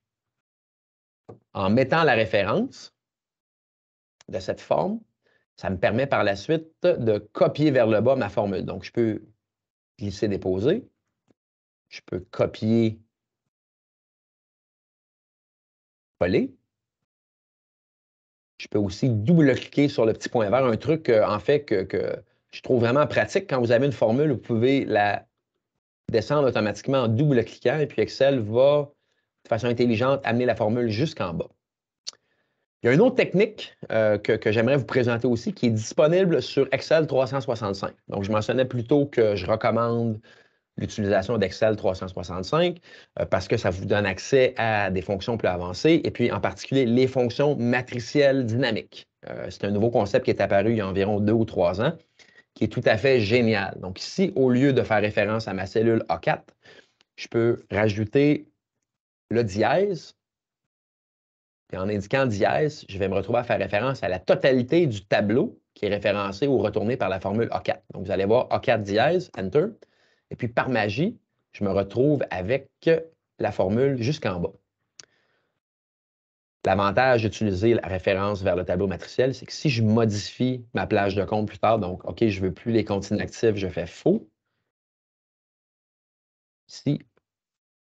En mettant la référence de cette forme, ça me permet par la suite de copier vers le bas ma formule. Donc, je peux glisser, déposer. Je peux copier, coller. Je peux aussi double-cliquer sur le petit point vert, un truc en fait que je trouve vraiment pratique. Quand vous avez une formule, vous pouvez la descendre automatiquement en double-cliquant et puis Excel va, de façon intelligente, amener la formule jusqu'en bas. Il y a une autre technique que j'aimerais vous présenter aussi qui est disponible sur Excel 365. Donc, je mentionnais plus tôt que je recommande l'utilisation d'Excel 365 parce que ça vous donne accès à des fonctions plus avancées et puis en particulier les fonctions matricielles dynamiques. C'est un nouveau concept qui est apparu il y a environ 2 ou 3 ans qui est tout à fait génial. Donc ici, au lieu de faire référence à ma cellule A4, je peux rajouter le dièse. Et en indiquant dièse, je vais me retrouver à faire référence à la totalité du tableau qui est référencé ou retourné par la formule A4. Donc vous allez voir A4 dièse, Enter. Et puis, par magie, je me retrouve avec la formule jusqu'en bas. L'avantage d'utiliser la référence vers le tableau matriciel, c'est que si je modifie ma plage de compte plus tard, donc, OK, je ne veux plus les comptes inactifs, je fais faux. Ici,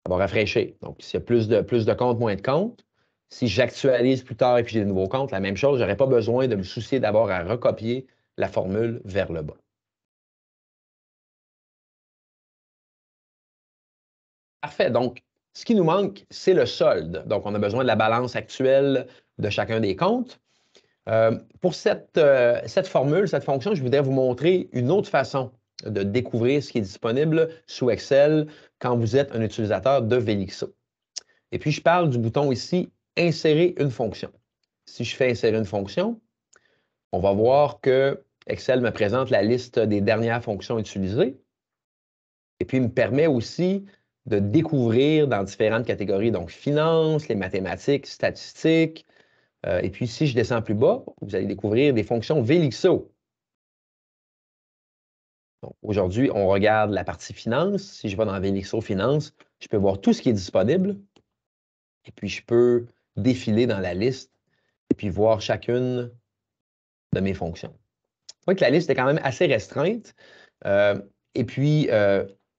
ça va rafraîchir. Donc, s'il y a plus de comptes, moins de comptes, si j'actualise plus tard et puis j'ai de nouveaux comptes, la même chose, je n'aurai pas besoin de me soucier d'abord à recopier la formule vers le bas. Parfait. Donc, ce qui nous manque, c'est le solde. Donc, on a besoin de la balance actuelle de chacun des comptes. Pour cette formule, cette fonction, je voudrais vous montrer une autre façon de découvrir ce qui est disponible sous Excel quand vous êtes un utilisateur de Velixo. Et puis, je parle du bouton ici « Insérer une fonction ». Si je fais « Insérer une fonction », on va voir que Excel me présente la liste des dernières fonctions utilisées. Et puis, il me permet aussi de découvrir dans différentes catégories, donc finances, les mathématiques, statistiques. Et puis, si je descends plus bas, vous allez découvrir des fonctions Velixo. Aujourd'hui, on regarde la partie finance. Si je vais dans Velixo Finance, je peux voir tout ce qui est disponible. Et puis, je peux défiler dans la liste et puis voir chacune de mes fonctions. Vous voyez que la liste est quand même assez restreinte. Et puis,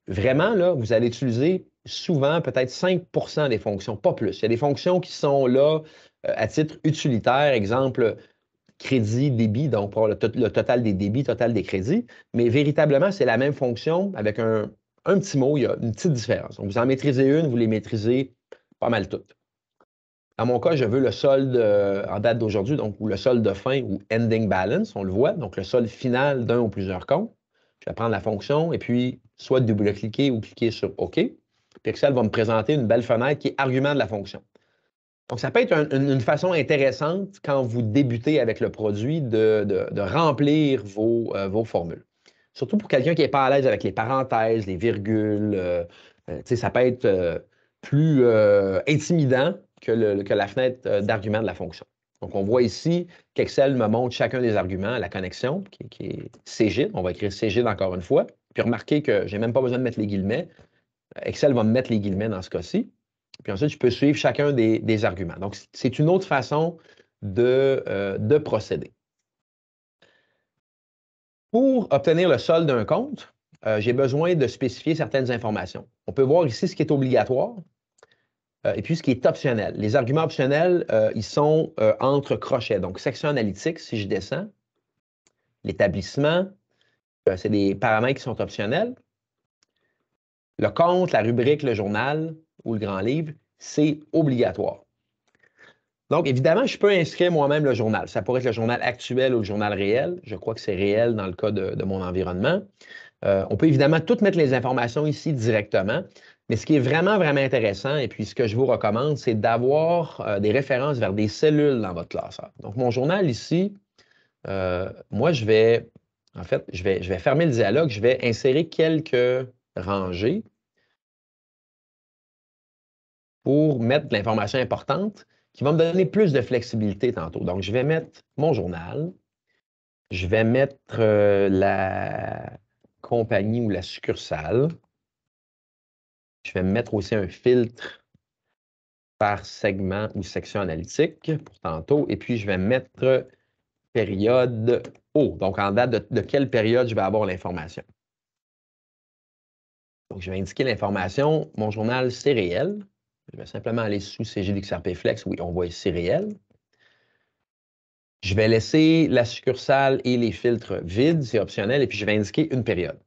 vraiment, là, vous allez utiliser souvent peut-être 5% des fonctions, pas plus. Il y a des fonctions qui sont là à titre utilitaire, exemple, crédit, débit, donc pour le total des débits, total des crédits, mais véritablement, c'est la même fonction avec un petit mot, il y a une petite différence. Donc, vous en maîtrisez une, vous les maîtrisez pas mal toutes. Dans mon cas, je veux le solde en date d'aujourd'hui, donc ou le solde de fin ou ending balance, on le voit, donc le solde final d'un ou plusieurs comptes. Je vais prendre la fonction et puis soit double-cliquer ou cliquer sur OK. Puis Excel va me présenter une belle fenêtre qui est argument de la fonction. Donc, ça peut être une façon intéressante quand vous débutez avec le produit de remplir vos formules. Surtout pour quelqu'un qui n'est pas à l'aise avec les parenthèses, les virgules. Ça peut être plus intimidant que la fenêtre d'argument de la fonction. Donc, on voit ici qu'Excel me montre chacun des arguments, la connexion, qui est Cégide. On va écrire Cégide encore une fois. Puis remarquez que je n'ai même pas besoin de mettre les guillemets. Excel va me mettre les guillemets dans ce cas-ci. Puis ensuite, je peux suivre chacun des arguments. Donc, c'est une autre façon de procéder. Pour obtenir le solde d'un compte, j'ai besoin de spécifier certaines informations. On peut voir ici ce qui est obligatoire et puis ce qui est optionnel. Les arguments optionnels, ils sont entre crochets. Donc, section analytique, si je descends, l'établissement, c'est des paramètres qui sont optionnels. Le compte, la rubrique, le journal ou le grand livre, c'est obligatoire. Donc, évidemment, je peux inscrire moi-même le journal. Ça pourrait être le journal actuel ou le journal réel. Je crois que c'est réel dans le cas de mon environnement. On peut évidemment tout mettre les informations ici directement, mais ce qui est vraiment, vraiment intéressant, et puis ce que je vous recommande, c'est d'avoir des références vers des cellules dans votre classeur. Donc, mon journal ici, moi, je vais fermer le dialogue, je vais insérer quelques rangées pour mettre de l'information importante qui va me donner plus de flexibilité tantôt. Donc, je vais mettre mon journal, je vais mettre la compagnie ou la succursale. Je vais mettre aussi un filtre par segment ou section analytique pour tantôt. Et puis, je vais mettre période O, donc en date de quelle période je vais avoir l'information. Donc, je vais indiquer l'information. Mon journal, c'est réel. Je vais simplement aller sous CGID XRP Flex. Oui, on voit ici réel. Je vais laisser la succursale et les filtres vides, c'est optionnel, et puis je vais indiquer une période.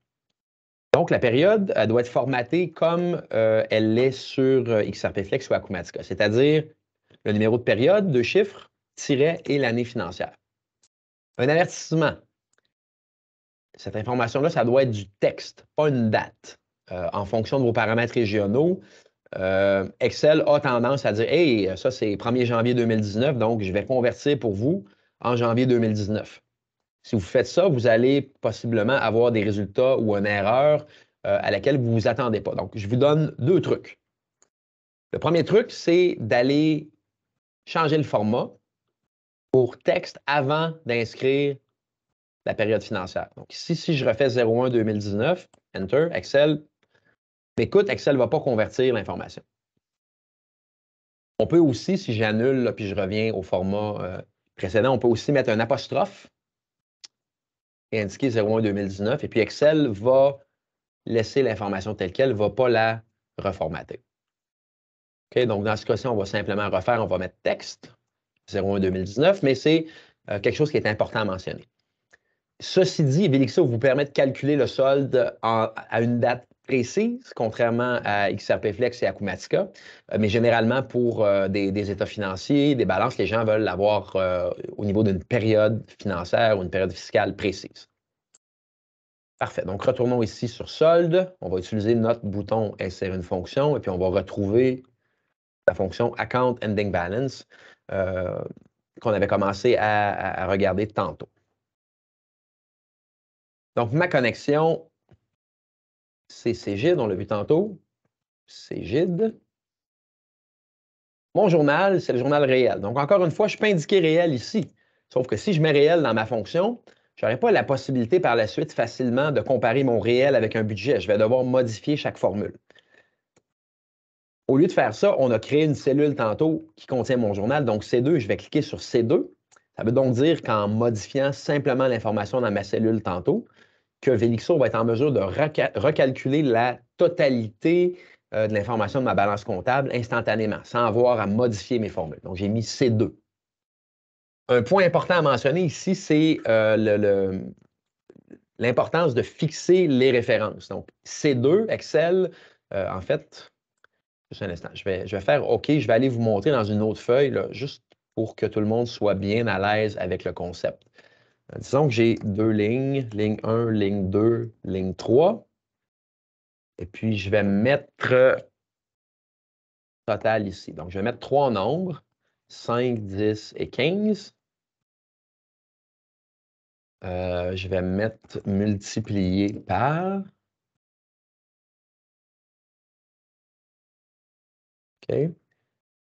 Donc, la période, elle doit être formatée comme elle l'est sur XRP Flex ou Acumatica, c'est-à-dire le numéro de période, 2 chiffres, tiret et l'année financière. Un avertissement. Cette information-là, ça doit être du texte, pas une date. En fonction de vos paramètres régionaux, Excel a tendance à dire « Hey, ça, c'est 1er janvier 2019, donc je vais convertir pour vous en janvier 2019. » Si vous faites ça, vous allez possiblement avoir des résultats ou une erreur à laquelle vous ne vous attendez pas. Donc, je vous donne 2 trucs. Le premier truc, c'est d'aller changer le format pour texte avant d'inscrire la période financière. Donc, ici, si je refais 01-2019, Enter, Excel, écoute, Excel ne va pas convertir l'information. On peut aussi, si j'annule, puis je reviens au format précédent, on peut aussi mettre un apostrophe et indiquer 01-2019, et puis Excel va laisser l'information telle qu'elle, ne va pas la reformater. OK, donc, dans ce cas-ci, on va simplement refaire, on va mettre texte 01-2019, mais c'est quelque chose qui est important à mentionner. Ceci dit, Velixo vous permet de calculer le solde à une date précise, contrairement à XRP Flex et Acumatica, mais généralement pour des états financiers, des balances, les gens veulent l'avoir au niveau d'une période financière ou une période fiscale précise. Parfait. Donc, retournons ici sur solde. On va utiliser notre bouton « Insérer une fonction » et puis on va retrouver la fonction « Account Ending Balance » qu'on avait commencé à regarder tantôt. Donc, ma connexion, c'est CGID, on l'a vu tantôt. CGID. Mon journal, c'est le journal réel. Donc, encore une fois, je peux indiquer réel ici. Sauf que si je mets réel dans ma fonction, je n'aurai pas la possibilité par la suite facilement de comparer mon réel avec un budget. Je vais devoir modifier chaque formule. Au lieu de faire ça, on a créé une cellule tantôt qui contient mon journal. Donc, C2, je vais cliquer sur C2. Ça veut donc dire qu'en modifiant simplement l'information dans ma cellule tantôt, que Velixo va être en mesure de recalculer la totalité de l'information de ma balance comptable instantanément, sans avoir à modifier mes formules. Donc, j'ai mis C2. Un point important à mentionner ici, c'est l'importance de fixer les références. Donc, C2, Excel, en fait, juste un instant, je vais faire OK, je vais aller vous montrer dans une autre feuille, là, juste pour que tout le monde soit bien à l'aise avec le concept. Disons que j'ai 2 lignes, ligne 1, ligne 2, ligne 3. Et puis, je vais mettre total ici. Donc, je vais mettre 3 nombres, 5, 10 et 15. Je vais mettre multiplié par. OK.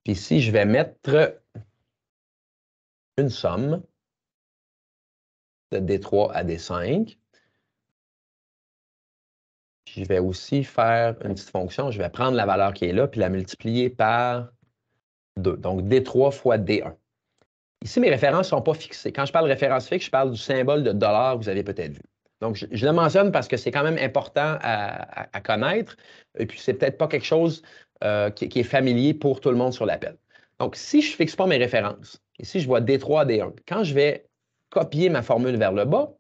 Puis ici, je vais mettre une somme de D3 à D5. Puis je vais aussi faire une petite fonction. Je vais prendre la valeur qui est là puis la multiplier par 2. Donc, D3 fois D1. Ici, mes références ne sont pas fixées. Quand je parle de référence fixe, je parle du symbole de dollar que vous avez peut-être vu. Donc, je le mentionne parce que c'est quand même important à connaître. Et puis, c'est peut-être pas quelque chose qui est familier pour tout le monde sur l'appel. Donc, si je ne fixe pas mes références, ici, je vois D3, D1. Quand je vais copier ma formule vers le bas,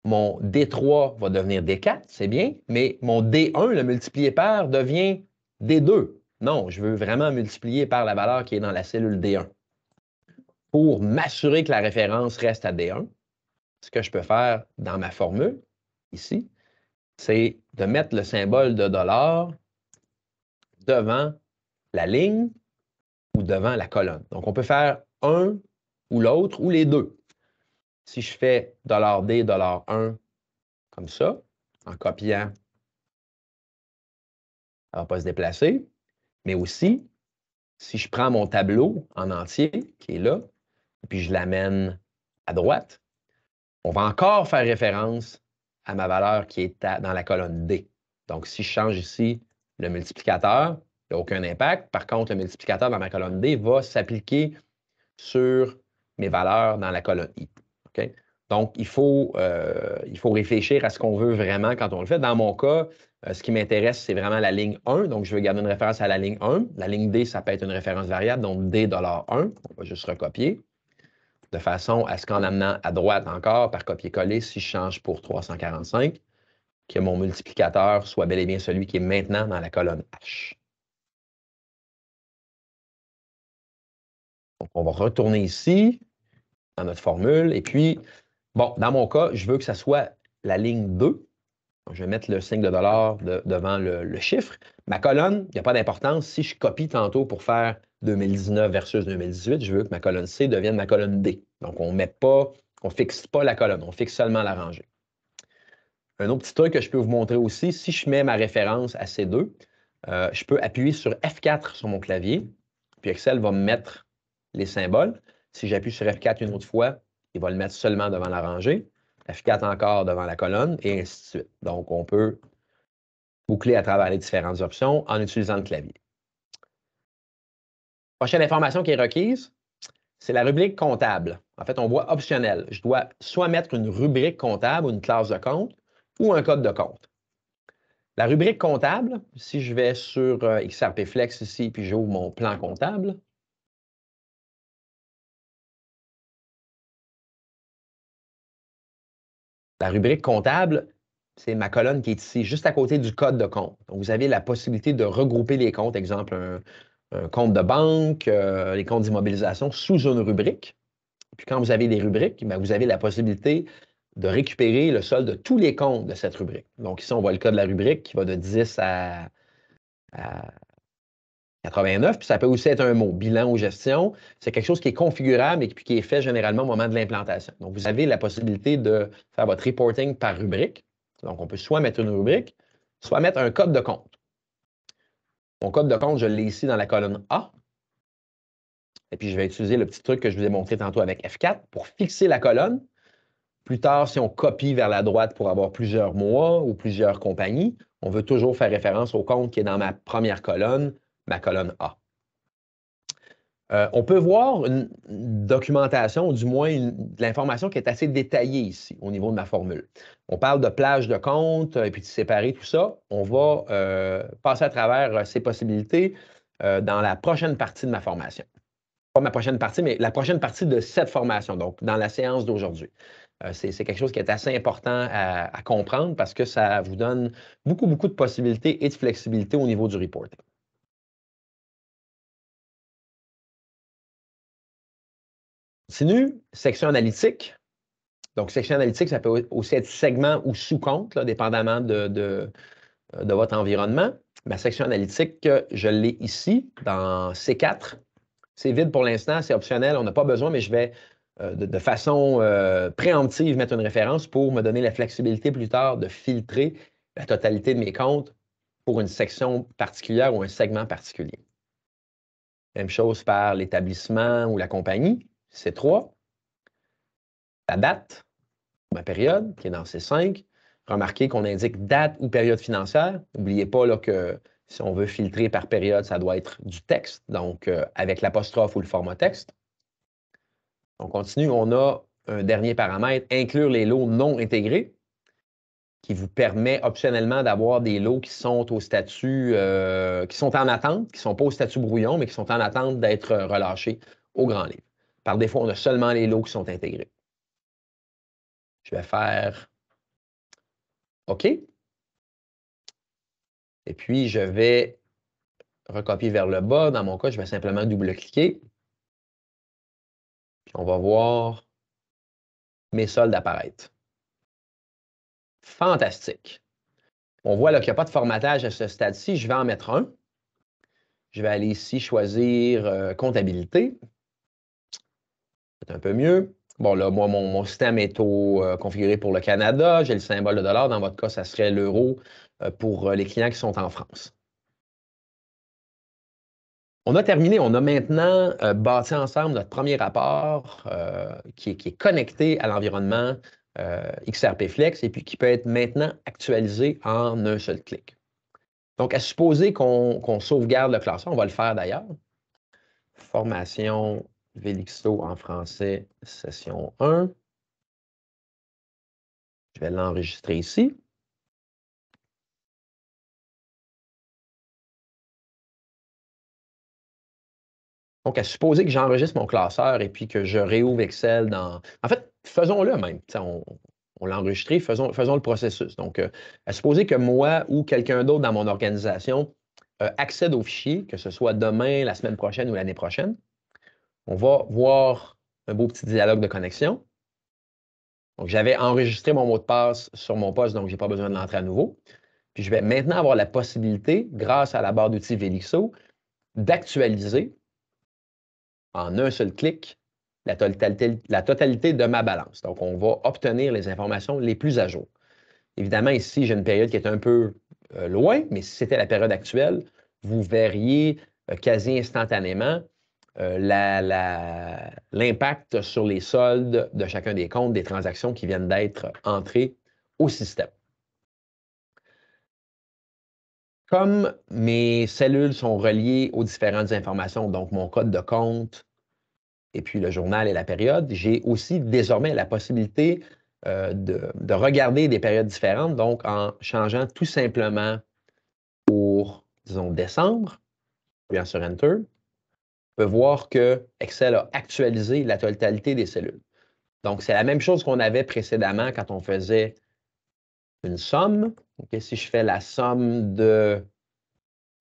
mon D3 va devenir D4, c'est bien, mais mon D1, le multiplié par, devient D2. Non, je veux vraiment multiplier par la valeur qui est dans la cellule D1. Pour m'assurer que la référence reste à D1, ce que je peux faire dans ma formule, ici, c'est de mettre le symbole de dollar devant la ligne ou devant la colonne. Donc, on peut faire un ou l'autre ou les deux. Si je fais $D, $1 comme ça, en copiant, ça ne va pas se déplacer, mais aussi, si je prends mon tableau en entier, qui est là, et puis je l'amène à droite, on va encore faire référence à ma valeur qui est dans la colonne D. Donc, si je change ici le multiplicateur, il n'y a aucun impact. Par contre, le multiplicateur dans ma colonne D va s'appliquer sur mes valeurs dans la colonne I. Okay? Donc, il faut réfléchir à ce qu'on veut vraiment quand on le fait. Dans mon cas, ce qui m'intéresse, c'est vraiment la ligne 1. Donc, je veux garder une référence à la ligne 1. La ligne D, ça peut être une référence variable, donc D $1. On va juste recopier de façon à ce qu'en amenant à droite encore, par copier-coller, si je change pour 345, que mon multiplicateur soit bel et bien celui qui est maintenant dans la colonne H. Donc, on va retourner ici, dans notre formule, et puis, bon, dans mon cas, je veux que ça soit la ligne 2. Donc, je vais mettre le signe de dollar devant le chiffre. Ma colonne, il n'y a pas d'importance. Si je copie tantôt pour faire 2019 versus 2018, je veux que ma colonne C devienne ma colonne D. Donc, on ne fixe pas la colonne, on fixe seulement la rangée. Un autre petit truc que je peux vous montrer aussi, si je mets ma référence à C2, je peux appuyer sur F4 sur mon clavier, puis Excel va me mettre les symboles. Si j'appuie sur F4 une autre fois, il va le mettre seulement devant la rangée. F4 encore devant la colonne, et ainsi de suite. Donc, on peut boucler à travers les différentes options en utilisant le clavier. Prochaine information qui est requise, c'est la rubrique comptable. En fait, on voit optionnel. Je dois soit mettre une rubrique comptable ou une classe de compte ou un code de compte. La rubrique comptable, si je vais sur XRP Flex ici, puis j'ouvre mon plan comptable, la rubrique comptable, c'est ma colonne qui est ici, juste à côté du code de compte. Donc, vous avez la possibilité de regrouper les comptes, exemple un compte de banque, les comptes d'immobilisation sous une rubrique. Puis quand vous avez des rubriques, bien, vous avez la possibilité de récupérer le solde de tous les comptes de cette rubrique. Donc ici, on voit le cas de la rubrique qui va de 10 à 89, puis ça peut aussi être un mot, bilan ou gestion. C'est quelque chose qui est configurable et qui est fait généralement au moment de l'implantation. Donc, vous avez la possibilité de faire votre reporting par rubrique. Donc, on peut soit mettre une rubrique, soit mettre un code de compte. Mon code de compte, je l'ai ici dans la colonne A. Et puis, je vais utiliser le petit truc que je vous ai montré tantôt avec F4 pour fixer la colonne. Plus tard, si on copie vers la droite pour avoir plusieurs mois ou plusieurs compagnies, on veut toujours faire référence au compte qui est dans ma première colonne, ma colonne A. On peut voir une documentation, ou du moins de l'information qui est assez détaillée ici au niveau de ma formule. On parle de plage de compte et puis de séparer tout ça. On va passer à travers ces possibilités dans la prochaine partie de ma formation. Pas ma prochaine partie, mais la prochaine partie de cette formation, donc dans la séance d'aujourd'hui. C'est quelque chose qui est assez important à comprendre parce que ça vous donne beaucoup de possibilités et de flexibilité au niveau du reporting. Continue, section analytique. Donc, section analytique, ça peut aussi être segment ou sous-compte, dépendamment de votre environnement. Ma section analytique, je l'ai ici, dans C4. C'est vide pour l'instant, c'est optionnel, on n'a pas besoin, mais je vais de façon préemptive mettre une référence pour me donner la flexibilité plus tard de filtrer la totalité de mes comptes pour une section particulière ou un segment particulier. Même chose par l'établissement ou la compagnie, C3. La date, ma période, qui est dans C5. Remarquez qu'on indique date ou période financière. N'oubliez pas là, que si on veut filtrer par période, ça doit être du texte, donc avec l'apostrophe ou le format texte. On continue, on a un dernier paramètre, inclure les lots non intégrés, qui vous permet optionnellement d'avoir des lots qui sont au statut, qui sont en attente, qui ne sont pas au statut brouillon, mais qui sont en attente d'être relâchés au grand livre. Par défaut, on a seulement les lots qui sont intégrés. Je vais faire OK. Et puis, je vais recopier vers le bas. Dans mon cas, je vais simplement double-cliquer. Puis on va voir mes soldes apparaître. Fantastique. On voit qu'il n'y a pas de formatage à ce stade-ci. Je vais en mettre un. Je vais aller ici choisir comptabilité. C'est un peu mieux. Bon, là, moi, mon système est configuré pour le Canada. J'ai le symbole de dollar. Dans votre cas, ça serait l'euro pour les clients qui sont en France. On a terminé. On a maintenant bâti ensemble notre premier rapport qui est connecté à l'environnement XRP Flex et puis qui peut être maintenant actualisé en un seul clic. Donc, à supposer qu'on sauvegarde le classeur, on va le faire d'ailleurs. Formation Velixo en français, session 1. Je vais l'enregistrer ici. Donc, à supposer que j'enregistre mon classeur et puis que je réouvre Excel dans... En fait, faisons-le même. On l'a enregistré, faisons le processus. Donc, à supposer que moi ou quelqu'un d'autre dans mon organisation accède au fichier, que ce soit demain, la semaine prochaine ou l'année prochaine, on va voir un beau petit dialogue de connexion. Donc, j'avais enregistré mon mot de passe sur mon poste, donc je n'ai pas besoin de l'entrer à nouveau. Puis, je vais maintenant avoir la possibilité, grâce à la barre d'outils Velixo, d'actualiser en un seul clic la totalité de ma balance. Donc, on va obtenir les informations les plus à jour. Évidemment, ici, j'ai une période qui est un peu loin, mais si c'était la période actuelle, vous verriez quasi instantanément l'impact sur les soldes de chacun des comptes, des transactions qui viennent d'être entrées au système. Comme mes cellules sont reliées aux différentes informations, donc mon code de compte, et puis le journal et la période, j'ai aussi désormais la possibilité de regarder des périodes différentes, donc en changeant tout simplement pour, disons, décembre, puis sur Enter, on peut voir que Excel a actualisé la totalité des cellules. Donc, c'est la même chose qu'on avait précédemment quand on faisait une somme. Okay? Si je fais la somme de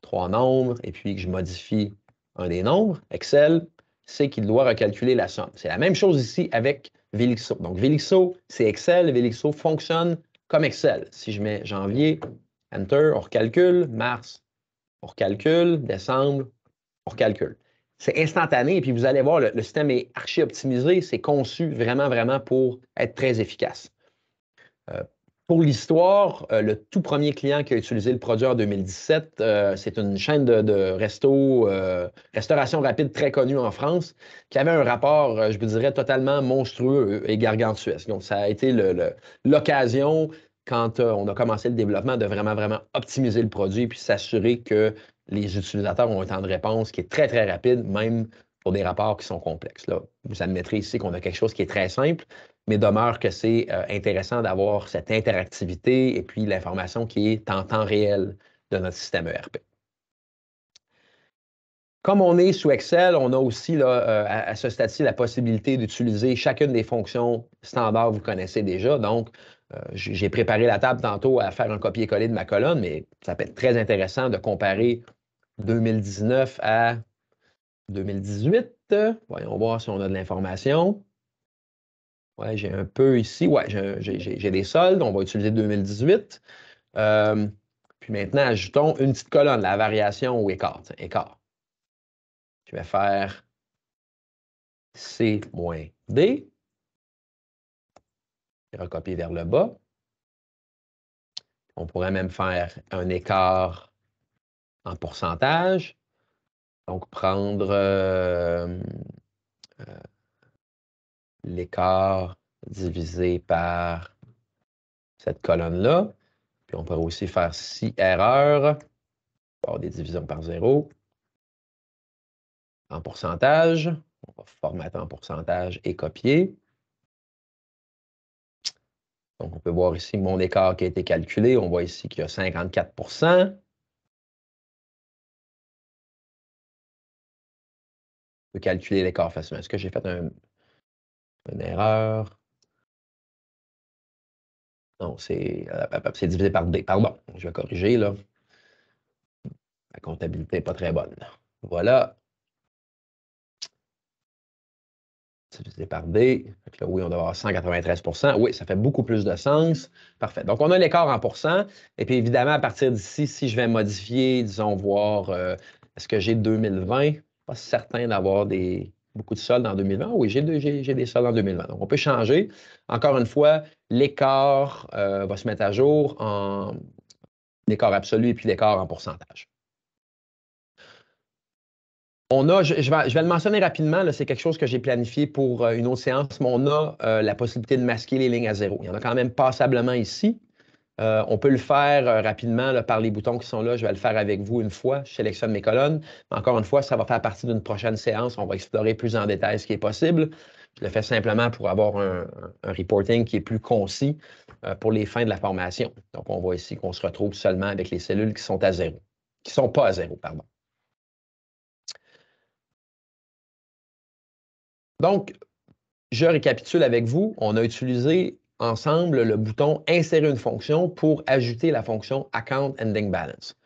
3 nombres et puis que je modifie un des nombres, Excel sait qu'il doit recalculer la somme. C'est la même chose ici avec Velixo. Donc, Velixo, c'est Excel. Velixo fonctionne comme Excel. Si je mets janvier, Enter, on recalcule. Mars, on recalcule. Décembre, on recalcule. C'est instantané et puis vous allez voir, le système est archi-optimisé. C'est conçu vraiment, vraiment pour être très efficace. Pour l'histoire, le tout premier client qui a utilisé le produit en 2017, c'est une chaîne de restauration rapide très connue en France, qui avait un rapport, je vous dirais, totalement monstrueux et gargantuesque. Donc, ça a été l'occasion, quand on a commencé le développement, de vraiment, vraiment optimiser le produit puis s'assurer que les utilisateurs ont un temps de réponse qui est très, très rapide, même pour des rapports qui sont complexes. Là, vous admettrez ici qu'on a quelque chose qui est très simple, mais demeure que c'est intéressant d'avoir cette interactivité et puis l'information qui est en temps réel de notre système ERP. Comme on est sous Excel, on a aussi là, à ce stade-ci la possibilité d'utiliser chacune des fonctions standards que vous connaissez déjà. Donc, j'ai préparé la table tantôt à faire un copier-coller de ma colonne, mais ça peut être très intéressant de comparer 2019 à 2018. Voyons voir si on a de l'information. Ouais, j'ai un peu ici. Ouais, j'ai des soldes. On va utiliser 2018. Puis maintenant, ajoutons une petite colonne, la variation ou écart. Tiens, écart. Je vais faire C moins D. Et recopier vers le bas. On pourrait même faire un écart en pourcentage. Donc, prendre l'écart divisé par cette colonne-là. Puis on pourrait aussi faire si erreur, avoir des divisions par 0. En pourcentage, on va formater en pourcentage et copier. Donc, on peut voir ici mon écart qui a été calculé. On voit ici qu'il y a 54 %. On peut calculer l'écart facilement. Est-ce que j'ai fait une erreur? Non, c'est divisé par D. Pardon, je vais corriger là. La comptabilité n'est pas très bonne. Voilà. Divisé par D. Là, oui, on doit avoir 193 %. Oui, ça fait beaucoup plus de sens. Parfait. Donc, on a l'écart en pourcent. Et puis, évidemment, à partir d'ici, si je vais modifier, disons, voir est-ce que j'ai 2020, pas certain d'avoir beaucoup de soldes en 2020. Oui, j'ai des soldes en 2020. Donc, on peut changer. Encore une fois, l'écart va se mettre à jour en l'écart absolu et puis l'écart en pourcentage. On a, je vais le mentionner rapidement, c'est quelque chose que j'ai planifié pour une autre séance, mais on a la possibilité de masquer les lignes à zéro. Il y en a quand même passablement ici. On peut le faire rapidement là, par les boutons qui sont là. Je vais le faire avec vous une fois. Je sélectionne mes colonnes. Mais encore une fois, ça va faire partie d'une prochaine séance. On va explorer plus en détail ce qui est possible. Je le fais simplement pour avoir un reporting qui est plus concis pour les fins de la formation. Donc, on voit ici qu'on se retrouve seulement avec les cellules qui sont à zéro, qui ne sont pas à zéro, pardon. Donc, je récapitule avec vous. On a utilisé ensemble le bouton « Insérer une fonction » pour ajouter la fonction « Account Ending Balance ».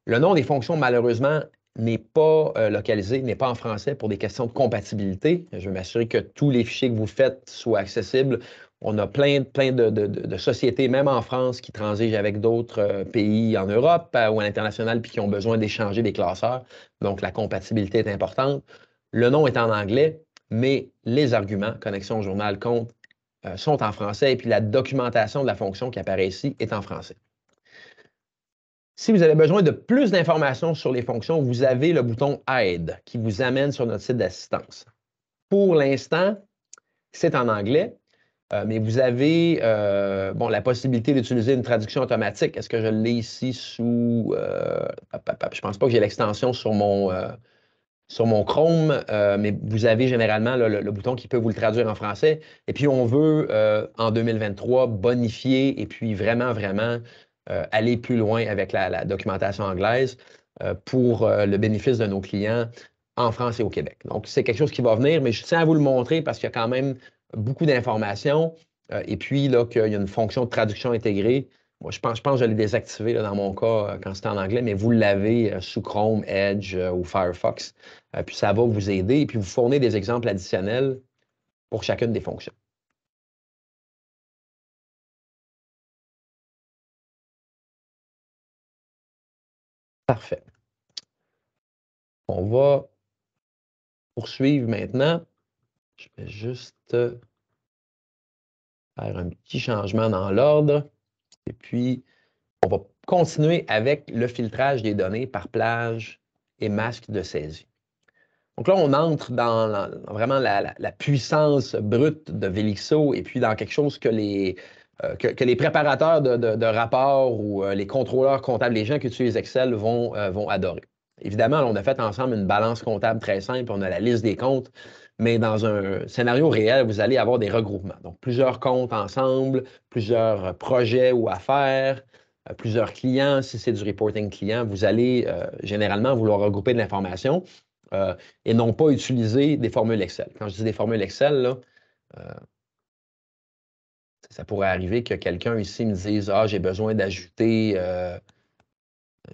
Le nom des fonctions, malheureusement, n'est pas localisé, n'est pas en français pour des questions de compatibilité. Je veux m'assurer que tous les fichiers que vous faites soient accessibles. On a plein de sociétés, même en France, qui transigent avec d'autres pays en Europe ou à l'international puis qui ont besoin d'échanger des classeurs. Donc, la compatibilité est importante. Le nom est en anglais, mais les arguments, connexion, journal, compte, sont en français et puis la documentation de la fonction qui apparaît ici est en français. Si vous avez besoin de plus d'informations sur les fonctions, vous avez le bouton « Aide » qui vous amène sur notre site d'assistance. Pour l'instant, c'est en anglais, mais vous avez la possibilité d'utiliser une traduction automatique. Est-ce que je l'ai ici sous... je ne pense pas que j'ai l'extension sur mon Chrome, mais vous avez généralement le bouton qui peut vous le traduire en français. Et puis, on veut, en 2023, bonifier et puis vraiment aller plus loin avec la documentation anglaise pour le bénéfice de nos clients en France et au Québec. Donc, c'est quelque chose qui va venir, mais je tiens à vous le montrer parce qu'il y a quand même beaucoup d'informations et puis là, qu'il y a une fonction de traduction intégrée. Moi, je pense que je l'ai désactivé là, dans mon cas quand c'était en anglais, mais vous l'avez sous Chrome, Edge ou Firefox. Puis ça va vous aider et puis vous fournir des exemples additionnels pour chacune des fonctions. Parfait. On va poursuivre maintenant. Je vais juste faire un petit changement dans l'ordre. Et puis, on va continuer avec le filtrage des données par plage et masque de saisie. Donc là, on entre dans vraiment la puissance brute de Velixo et puis dans quelque chose que les préparateurs de rapports ou les contrôleurs comptables, les gens qui utilisent Excel vont adorer. Évidemment, on a fait ensemble une balance comptable très simple, on a la liste des comptes, mais dans un scénario réel, vous allez avoir des regroupements. Donc, plusieurs comptes ensemble, plusieurs projets ou affaires, plusieurs clients. Si c'est du reporting client, vous allez généralement vouloir regrouper de l'information et non pas utiliser des formules Excel. Quand je dis des formules Excel, là, ça pourrait arriver que quelqu'un ici me dise « Ah, j'ai besoin d'ajouter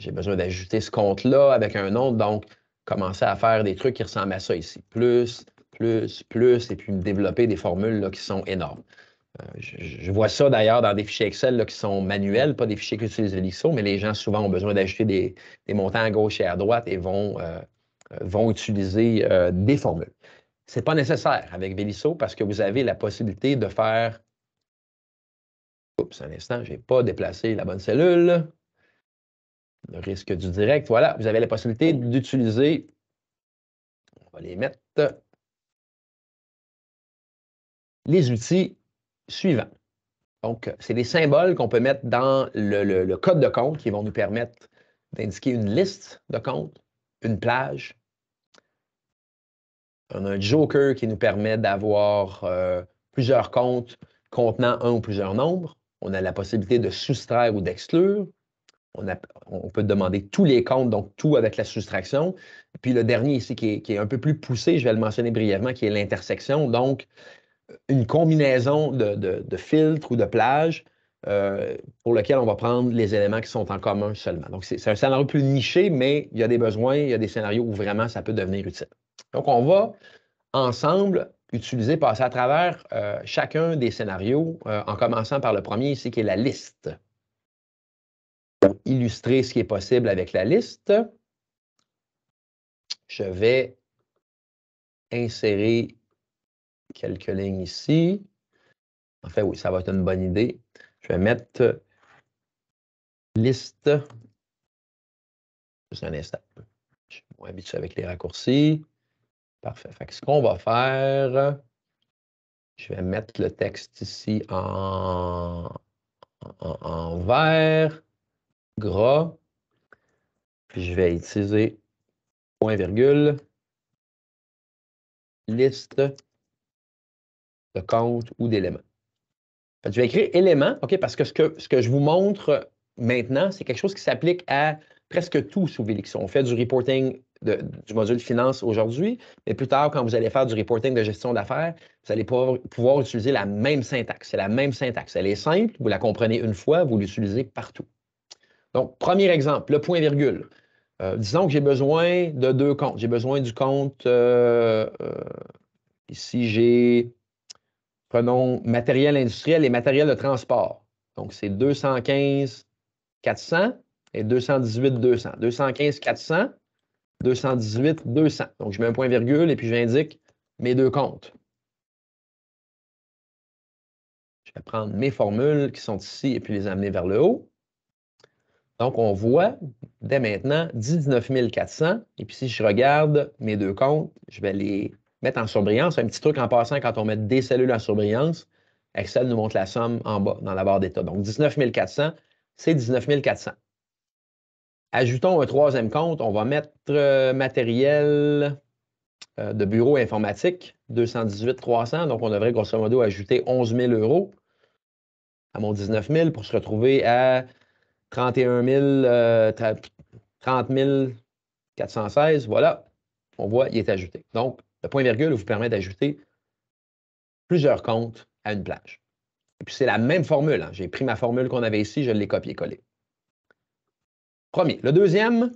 ce compte-là avec un nom. » Donc, commencer à faire des trucs qui ressemblent à ça ici. Plus, et puis me développer des formules là, qui sont énormes. Je vois ça d'ailleurs dans des fichiers Excel là, qui sont manuels, pas des fichiers qui utilisent Velixo, mais les gens souvent ont besoin d'ajouter des montants à gauche et à droite et vont utiliser des formules. Ce n'est pas nécessaire avec Velixo parce que vous avez la possibilité de faire... Oups, un instant, je n'ai pas déplacé la bonne cellule. Le risque du direct. Voilà, vous avez la possibilité d'utiliser... On va les mettre... Les outils suivants. Donc, c'est des symboles qu'on peut mettre dans le code de compte qui vont nous permettre d'indiquer une liste de comptes, une plage. On a un joker qui nous permet d'avoir plusieurs comptes contenant un ou plusieurs nombres. On a la possibilité de soustraire ou d'exclure. On peut demander tous les comptes, donc tout avec la soustraction. Puis le dernier ici qui est un peu plus poussé, je vais le mentionner brièvement, qui est l'intersection. Donc, une combinaison de filtres ou de plages pour lequel on va prendre les éléments qui sont en commun seulement. Donc, c'est un scénario plus niché, mais il y a des besoins, il y a des scénarios où vraiment ça peut devenir utile. Donc, on va ensemble passer à travers chacun des scénarios, en commençant par le premier ici, qui est la liste. Pour illustrer ce qui est possible avec la liste, je vais insérer quelques lignes ici. En fait, oui, ça va être une bonne idée. Je vais mettre liste. Juste un instant. Je suis moins habitué avec les raccourcis. Parfait. Fait que ce qu'on va faire, je vais mettre le texte ici en vert, gras. Puis je vais utiliser point virgule, liste de comptes ou d'éléments. Je vais écrire éléments, OK, parce que ce que je vous montre maintenant, c'est quelque chose qui s'applique à presque tout sous Velix. On fait du reporting du module finance aujourd'hui, mais plus tard, quand vous allez faire du reporting de gestion d'affaires, vous allez pouvoir utiliser la même syntaxe. C'est la même syntaxe. Elle est simple, vous la comprenez une fois, vous l'utilisez partout. Donc, premier exemple, le point virgule. Disons que j'ai besoin de 2 comptes. J'ai besoin du compte, ici prenons matériel industriel et matériel de transport. Donc, c'est 215 400 et 218 200. 215 400, 218 200. Donc, je mets un point virgule et puis j'indique mes 2 comptes. Je vais prendre mes formules qui sont ici et puis les amener vers le haut. Donc, on voit dès maintenant 19 400. Et puis, si je regarde mes 2 comptes, je vais les mettre en surbrillance. Un petit truc en passant, quand on met des cellules en surbrillance, Excel nous montre la somme en bas, dans la barre d'état. Donc, 19 400, c'est 19 400. Ajoutons un troisième compte. On va mettre matériel de bureau informatique, 218 300. Donc, on devrait grosso modo ajouter 11 000 € à mon 19 000 pour se retrouver à 30 416. Voilà, on voit, il est ajouté. Donc, le point virgule vous permet d'ajouter plusieurs comptes à une plage. Et puis, c'est la même formule. Hein. J'ai pris ma formule qu'on avait ici, je l'ai copié-collé. Premier. Le deuxième,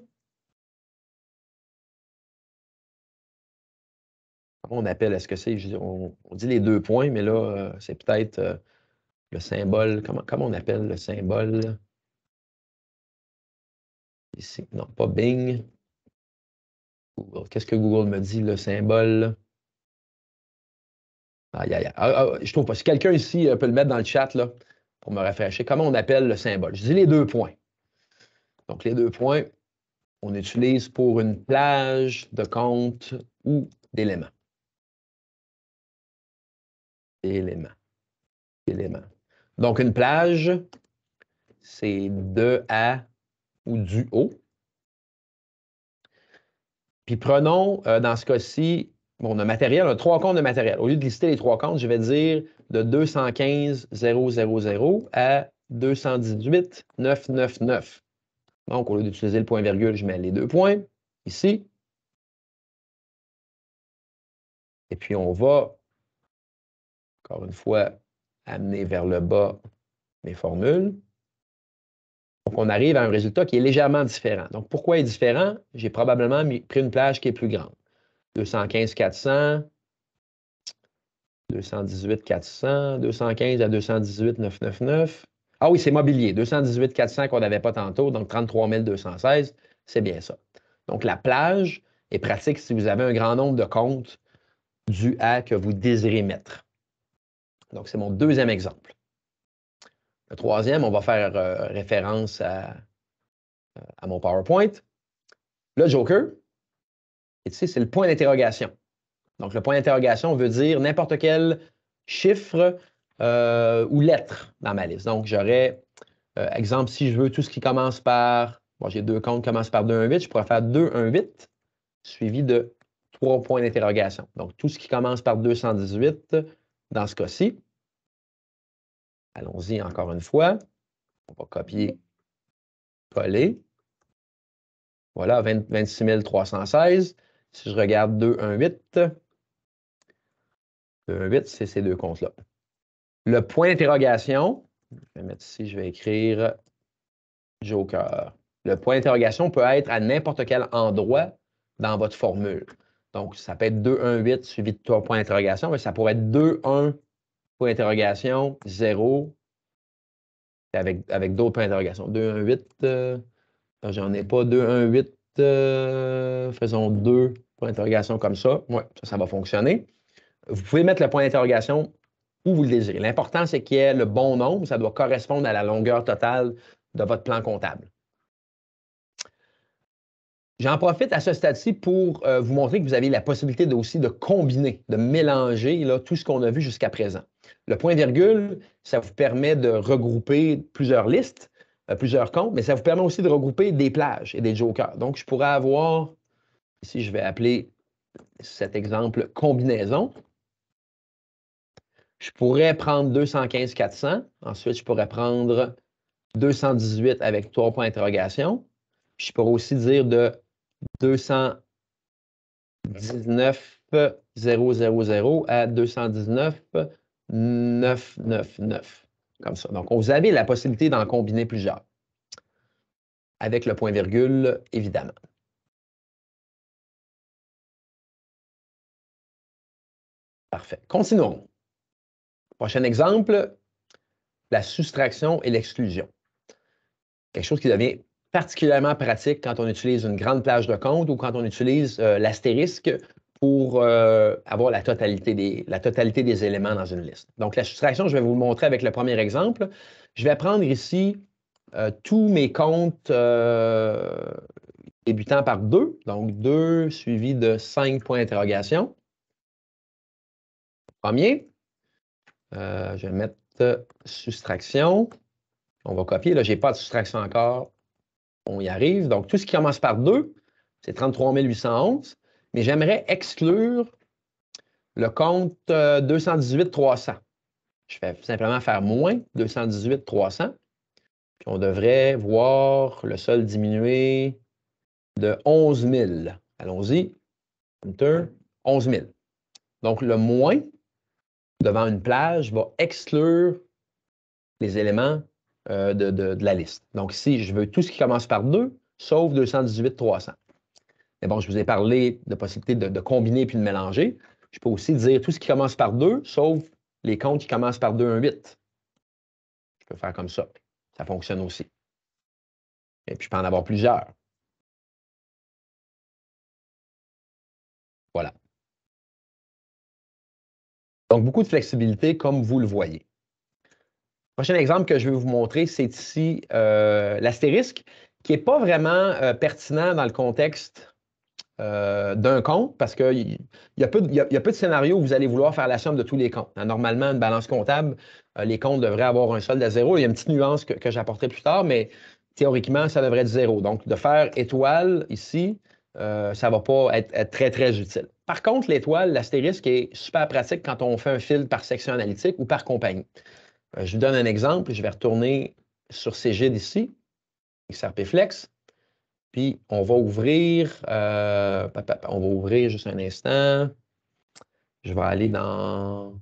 comment on appelle? Est-ce que c'est, on dit les 2 points, mais là, c'est peut-être le symbole. Comment on appelle le symbole? Ici, non, pas Bing. Google. Qu'est-ce que Google me dit, le symbole? Aïe, aïe, aïe. Je trouve pas. Si quelqu'un ici peut le mettre dans le chat là, pour me rafraîchir, comment on appelle le symbole? Je dis les 2 points. Donc, les 2 points, on utilise pour une plage de comptes ou d'éléments. Éléments. Donc, une plage, c'est de à ou du au. Puis prenons, dans ce cas-ci, on a matériel, on a 3 comptes de matériel. Au lieu de lister les 3 comptes, je vais dire de 215 000 à 218 999. Donc, au lieu d'utiliser le point virgule, je mets les 2 points ici. Et puis, on va, encore une fois, amener vers le bas mes formules. Donc, on arrive à un résultat qui est légèrement différent. Donc, pourquoi il est différent? J'ai probablement pris une plage qui est plus grande. 215 400, 218 400, 215 à 218 999. Ah oui, c'est mobilier. 218 400 qu'on n'avait pas tantôt, donc 33 216, c'est bien ça. Donc, la plage est pratique si vous avez un grand nombre de comptes du à que vous désirez mettre. Donc, c'est mon deuxième exemple. Le troisième, on va faire référence à mon PowerPoint. Le Joker, et tu sais, c'est le point d'interrogation. Donc, le point d'interrogation veut dire n'importe quel chiffre ou lettre dans ma liste. Donc, j'aurais, exemple, si je veux tout ce qui commence par, bon, j'ai 2 comptes qui commencent par 2, 1, 8, je pourrais faire 2, 1, 8, suivi de 3 points d'interrogation. Donc, tout ce qui commence par 218, dans ce cas-ci. Allons-y encore une fois. On va copier, coller. Voilà, 26 316. Si je regarde 2, 1, 8, 2, 1, 8, c'est ces 2 comptes-là. Le point d'interrogation, Je vais mettre ici, je vais écrire Joker. Le point d'interrogation peut être à n'importe quel endroit dans votre formule. Donc, ça peut être 2, 1, 8 suivi de 3 points d'interrogation, mais ça pourrait être 2, 1, point d'interrogation, 0, avec d'autres points d'interrogation. 2, 1, 8, j'en ai pas. 2, 1, 8, faisons 2 points d'interrogation comme ça. Oui, ça va fonctionner. Vous pouvez mettre le point d'interrogation où vous le désirez. L'important, c'est qu'il y ait le bon nombre. Ça doit correspondre à la longueur totale de votre plan comptable. J'en profite à ce stade-ci pour vous montrer que vous avez la possibilité aussi de combiner, de mélanger là, tout ce qu'on a vu jusqu'à présent. Le point-virgule, ça vous permet de regrouper plusieurs listes, plusieurs comptes, mais ça vous permet aussi de regrouper des plages et des jokers. Donc, je pourrais avoir, ici, je vais appeler cet exemple combinaison. Je pourrais prendre 215 400. Ensuite, je pourrais prendre 218 avec 3 points d'interrogation. Je pourrais aussi dire de 219 000 à 219 999. Comme ça. Donc, vous avez la possibilité d'en combiner plusieurs. Avec le point-virgule, évidemment. Parfait. Continuons. Prochain exemple, la soustraction et l'exclusion. Quelque chose qui devient particulièrement pratique quand on utilise une grande plage de compte ou quand on utilise l'astérisque pour avoir la totalité des éléments dans une liste. Donc, la soustraction, je vais vous le montrer avec le premier exemple. Je vais prendre ici tous mes comptes débutant par 2. Donc, 2 suivi de 5 points d'interrogation. Premier, je vais mettre soustraction. On va copier. Là, je n'ai pas de soustraction encore. On y arrive. Donc, tout ce qui commence par 2, c'est 33 811. Mais j'aimerais exclure le compte 218 300. Je vais simplement faire moins 218 300. Puis on devrait voir le solde diminuer de 11 000. Allons-y. Enter. 11 000. Donc, le moins devant une plage va exclure les éléments de la liste. Donc, ici, je veux tout ce qui commence par 2, sauf 218 300. Mais bon, je vous ai parlé de possibilité de combiner puis de mélanger. Je peux aussi dire tout ce qui commence par 2, sauf les comptes qui commencent par 2, 1, 8. Je peux faire comme ça. Ça fonctionne aussi. Et puis, je peux en avoir plusieurs. Voilà. Donc, beaucoup de flexibilité, comme vous le voyez. Prochain exemple que je vais vous montrer, c'est ici l'astérisque, qui n'est pas vraiment pertinent dans le contexte d'un compte, parce qu'il y a peu de scénarios où vous allez vouloir faire la somme de tous les comptes. Normalement, une balance comptable, les comptes devraient avoir un solde à 0. Il y a une petite nuance que j'apporterai plus tard, mais théoriquement, ça devrait être 0. Donc, de faire étoile ici, ça ne va pas être très, très utile. Par contre, l'étoile, l'astérisque est super pratique quand on fait un filtre par section analytique ou par compagnie. Je vous donne un exemple. Je vais retourner sur Cégide ici, XRP Flex. Puis, on va ouvrir juste un instant. Je vais aller dans,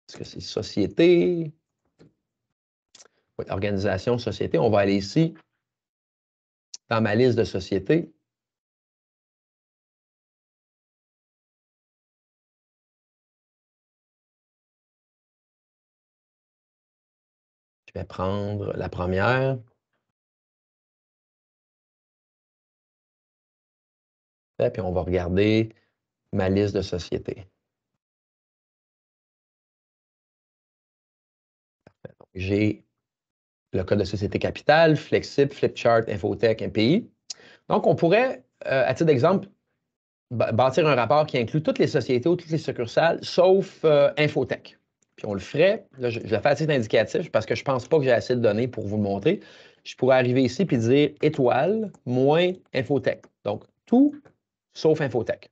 est-ce que c'est société? Oui, organisation, société. On va aller ici, dans ma liste de sociétés. Je vais prendre la première. Et puis, on va regarder ma liste de sociétés. J'ai le code de société capitale, Flexip, Flipchart, Infotech, MPI. Donc, on pourrait, à titre d'exemple, bâtir un rapport qui inclut toutes les sociétés ou toutes les succursales, sauf Infotech. Puis on le ferait, là, je le fais à titre indicatif parce que je ne pense pas que j'ai assez de données pour vous le montrer. Je pourrais arriver ici et dire étoile moins Infotech. Donc, tout sauf Infotech.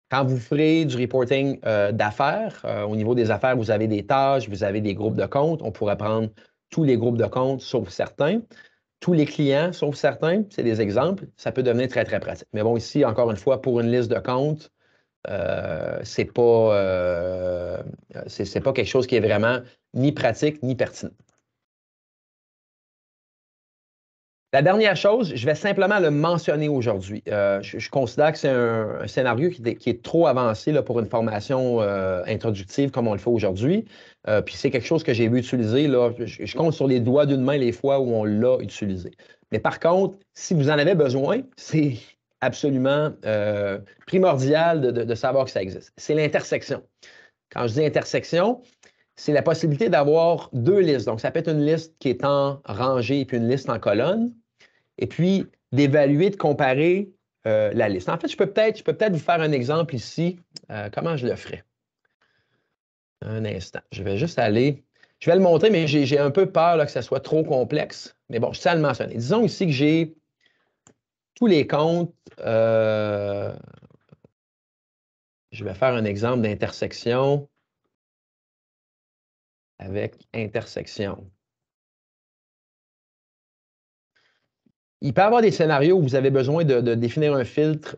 Quand vous ferez du reporting d'affaires, au niveau des affaires, vous avez des tâches, vous avez des groupes de comptes. On pourrait prendre tous les groupes de comptes, sauf certains. Tous les clients, sauf certains, c'est des exemples. Ça peut devenir très, très pratique. Mais bon, ici, encore une fois, pour une liste de comptes, c'est pas quelque chose qui est vraiment ni pratique ni pertinent. La dernière chose, je vais simplement le mentionner aujourd'hui. Je considère que c'est un scénario qui est trop avancé là, pour une formation introductive comme on le fait aujourd'hui. Puis c'est quelque chose que j'ai vu utiliser. Là, je compte sur les doigts d'une main les fois où on l'a utilisé. Mais par contre, si vous en avez besoin, c'est absolument primordial de savoir que ça existe. C'est l'intersection. Quand je dis intersection, c'est la possibilité d'avoir deux listes. Donc, ça peut être une liste qui est en rangée et puis une liste en colonne. Et puis, d'évaluer, de comparer la liste. En fait, je peux peut-être vous faire un exemple ici. Comment je le ferai? Un instant. Je vais juste aller. Je vais le montrer, mais j'ai un peu peur là, que ça soit trop complexe. Mais bon, je tiens à le mentionner. Disons ici que j'ai tous les comptes. Je vais faire un exemple d'intersection avec intersection. Il peut y avoir des scénarios où vous avez besoin de définir un filtre,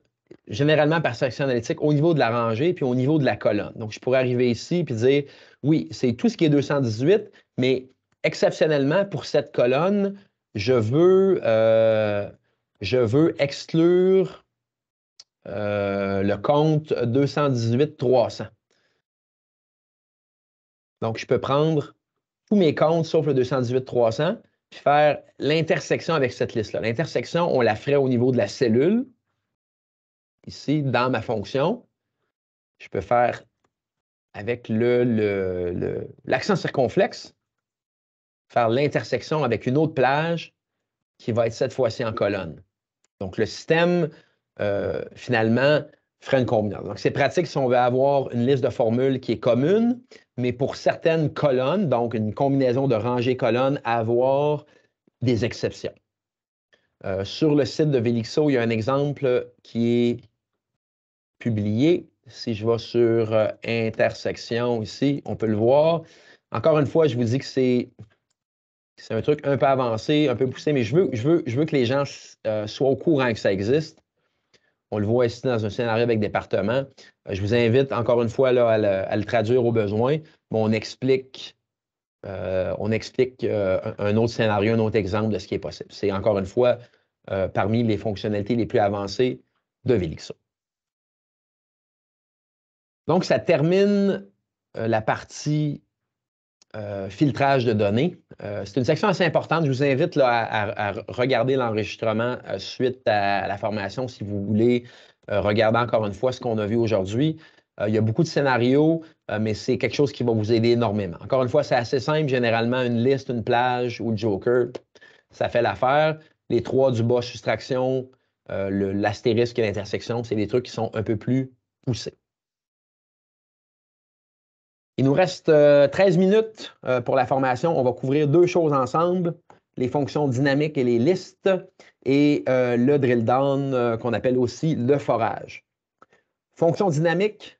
généralement par section analytique, au niveau de la rangée puis au niveau de la colonne. Donc, je pourrais arriver ici et dire, oui, c'est tout ce qui est 218, mais exceptionnellement, pour cette colonne, je veux exclure le compte 218-300. Donc, je peux prendre tous mes comptes sauf le 218-300 puis faire l'intersection avec cette liste-là. L'intersection, on la ferait au niveau de la cellule. Ici, dans ma fonction, je peux faire avec l'accent circonflexe, faire l'intersection avec une autre plage qui va être cette fois-ci en colonne. Donc, le système, finalement, ferait une combinaison. Donc, c'est pratique si on veut avoir une liste de formules qui est commune, mais pour certaines colonnes, donc une combinaison de rangées-colonnes, avoir des exceptions. Sur le site de Velixo, il y a un exemple qui est publié. Si je vais sur intersection ici, on peut le voir. Encore une fois, je vous dis que c'est un truc un peu avancé, un peu poussé, mais je veux que les gens soient au courant que ça existe. On le voit ici dans un scénario avec département. Je vous invite encore une fois là, à le traduire au besoin, mais on explique un autre scénario, un autre exemple de ce qui est possible. C'est encore une fois parmi les fonctionnalités les plus avancées de Velixo. Donc, ça termine la partie filtrage de données. C'est une section assez importante. Je vous invite là, à regarder l'enregistrement suite à la formation si vous voulez regarder encore une fois ce qu'on a vu aujourd'hui. Il y a beaucoup de scénarios, mais c'est quelque chose qui va vous aider énormément. Encore une fois, c'est assez simple. Généralement, une liste, une plage ou le joker, ça fait l'affaire. Les trois du bas, soustraction, l'astérisque et l'intersection, c'est des trucs qui sont un peu plus poussés. Il nous reste 13 minutes pour la formation. On va couvrir deux choses ensemble, les fonctions dynamiques et les listes, et le drill down qu'on appelle aussi le forage. Fonction dynamique,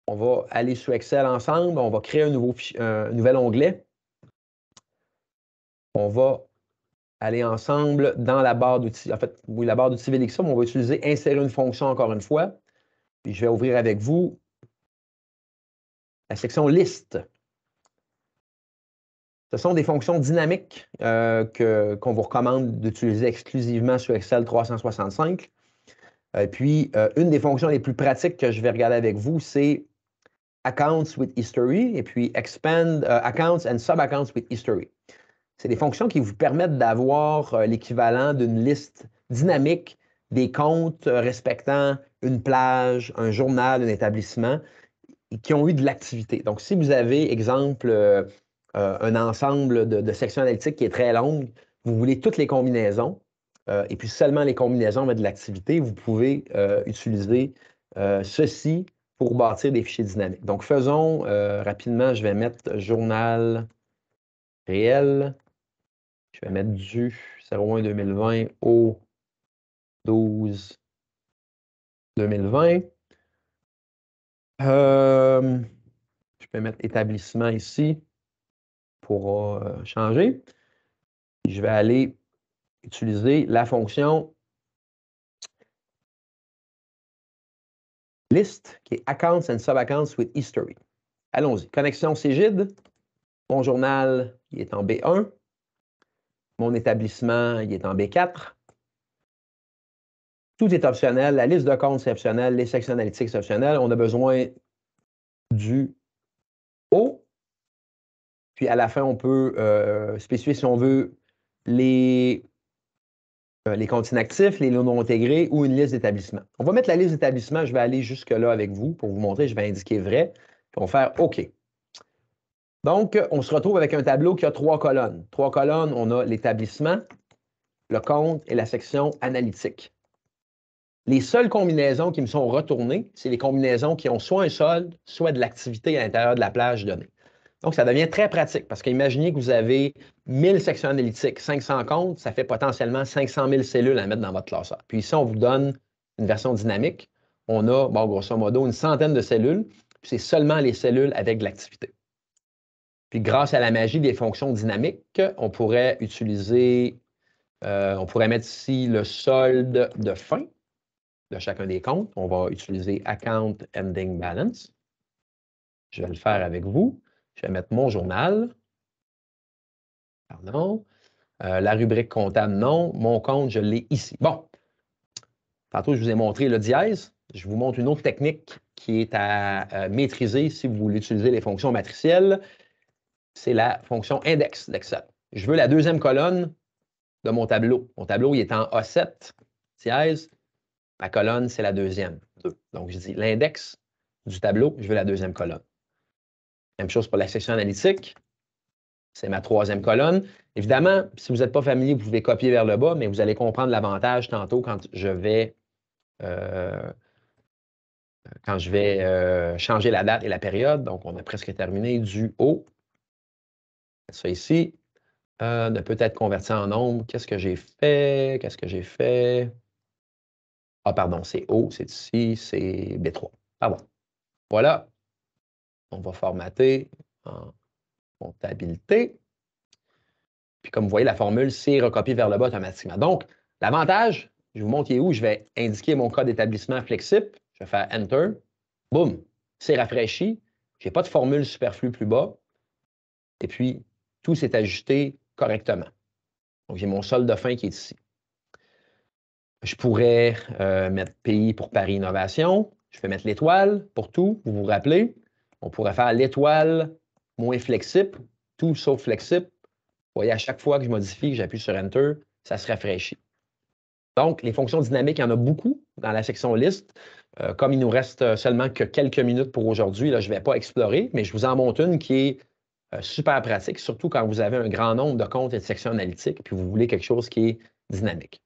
on va aller sous Excel ensemble, on va créer un nouvel onglet. On va aller ensemble dans la barre d'outils, en fait, oui, la barre d'outils Velixo, mais on va utiliser insérer une fonction encore une fois. Puis je vais ouvrir avec vous la section liste. Ce sont des fonctions dynamiques qu'on vous recommande d'utiliser exclusivement sur Excel 365. Puis, une des fonctions les plus pratiques que je vais regarder avec vous, c'est Accounts with History et puis Expand Accounts and Sub-Accounts with History. C'est des fonctions qui vous permettent d'avoir l'équivalent d'une liste dynamique des comptes respectant une plage, un journal, un établissement qui ont eu de l'activité. Donc, si vous avez, exemple, un ensemble de sections analytiques qui est très longue, vous voulez toutes les combinaisons, et puis seulement les combinaisons avec de l'activité, vous pouvez utiliser ceci pour bâtir des fichiers dynamiques. Donc, faisons rapidement, je vais mettre journal réel. Je vais mettre du 01-2020 au 12-2020. Je peux mettre établissement ici pour changer. Je vais aller utiliser la fonction list qui est Accounts and Sub-Accounts with History. Allons-y. Connexion Cégide. Mon journal il est en B1. Mon établissement, il est en B4. Tout est optionnel. La liste de comptes, c'est optionnel. Les sections analytiques, c'est optionnel. On a besoin du O. Puis à la fin, on peut spécifier si on veut les comptes inactifs, les lots non intégrés ou une liste d'établissements. On va mettre la liste d'établissements. Je vais aller jusque-là avec vous pour vous montrer. Je vais indiquer vrai. Puis on va faire OK. Donc, on se retrouve avec un tableau qui a 3 colonnes. 3 colonnes, on a l'établissement, le compte et la section analytique. Les seules combinaisons qui me sont retournées, c'est les combinaisons qui ont soit un solde, soit de l'activité à l'intérieur de la plage donnée. Donc, ça devient très pratique parce qu'imaginez que vous avez 1000 sections analytiques, 500 comptes, ça fait potentiellement 500 000 cellules à mettre dans votre classeur. Puis ici, on vous donne une version dynamique. On a, bon, grosso modo, une centaine de cellules, puis c'est seulement les cellules avec de l'activité. Puis grâce à la magie des fonctions dynamiques, on pourrait utiliser, on pourrait mettre ici le solde de fin de chacun des comptes. On va utiliser Account Ending Balance. Je vais le faire avec vous. Je vais mettre mon journal. Pardon. La rubrique comptable, non. Mon compte, je l'ai ici. Bon. Tantôt, je vous ai montré le dièse. Je vous montre une autre technique qui est à maîtriser si vous voulez utiliser les fonctions matricielles. C'est la fonction index d'Excel. Je veux la deuxième colonne de mon tableau. Mon tableau, il est en A7, dièse. Ma colonne, c'est la deuxième, 2. Donc, je dis l'index du tableau, je veux la deuxième colonne. Même chose pour la section analytique. C'est ma troisième colonne. Évidemment, si vous n'êtes pas familier, vous pouvez copier vers le bas, mais vous allez comprendre l'avantage tantôt quand je vais changer la date et la période. Donc, on a presque terminé du haut. Ça ici. De peut-être convertir en nombre. Qu'est-ce que j'ai fait? Qu'est-ce que j'ai fait? Ah, pardon, c'est O, c'est ici, c'est B3. Ah bon. Voilà. On va formater en comptabilité. Puis comme vous voyez, la formule, c'est recopier vers le bas automatiquement. Donc, l'avantage, je vous montre où. Je vais indiquer mon code d'établissement flexible. Je vais faire Enter. Boum. C'est rafraîchi. Je n'ai pas de formule superflue plus bas. Et puis, tout s'est ajusté correctement. Donc, j'ai mon solde de fin qui est ici. Je pourrais mettre pays pour Paris Innovation. Je peux mettre l'étoile pour tout, vous vous rappelez. On pourrait faire l'étoile moins flexible, tout sauf flexible. Vous voyez, à chaque fois que je modifie, que j'appuie sur Enter, ça se rafraîchit. Donc, les fonctions dynamiques, il y en a beaucoup dans la section liste. Comme il nous reste seulement que quelques minutes pour aujourd'hui, là, je ne vais pas explorer, mais je vous en montre une qui est super pratique, surtout quand vous avez un grand nombre de comptes et de sections analytiques, puis vous voulez quelque chose qui est dynamique.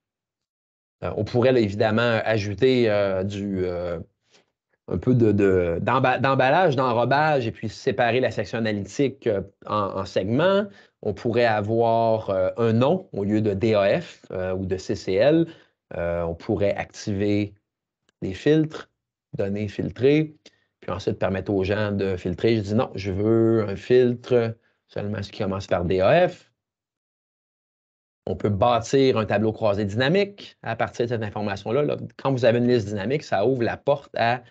On pourrait là, évidemment ajouter un peu d'emballage, d'enrobage, et puis séparer la section analytique en segments. On pourrait avoir un nom au lieu de DAF ou de CCL. On pourrait activer des filtres, données filtrées, puis ensuite permettre aux gens de filtrer. Je dis non, je veux un filtre seulement ce qui commence par DAF. On peut bâtir un tableau croisé dynamique à partir de cette information-là. Là, quand vous avez une liste dynamique, ça ouvre la porte à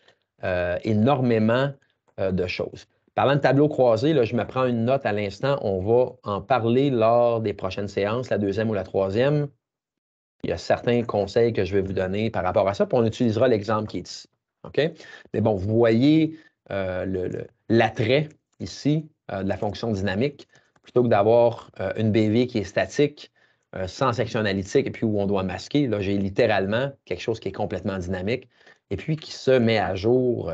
énormément de choses. Parlant de tableau croisé, là, je me prends une note à l'instant. On va en parler lors des prochaines séances, la deuxième ou la troisième. Il y a certains conseils que je vais vous donner par rapport à ça, puis on utilisera l'exemple qui est ici. OK? Mais bon, vous voyez l'attrait ici de la fonction dynamique, plutôt que d'avoir une BV qui est statique, sans section analytique et puis où on doit masquer. Là, j'ai littéralement quelque chose qui est complètement dynamique et puis qui se met à jour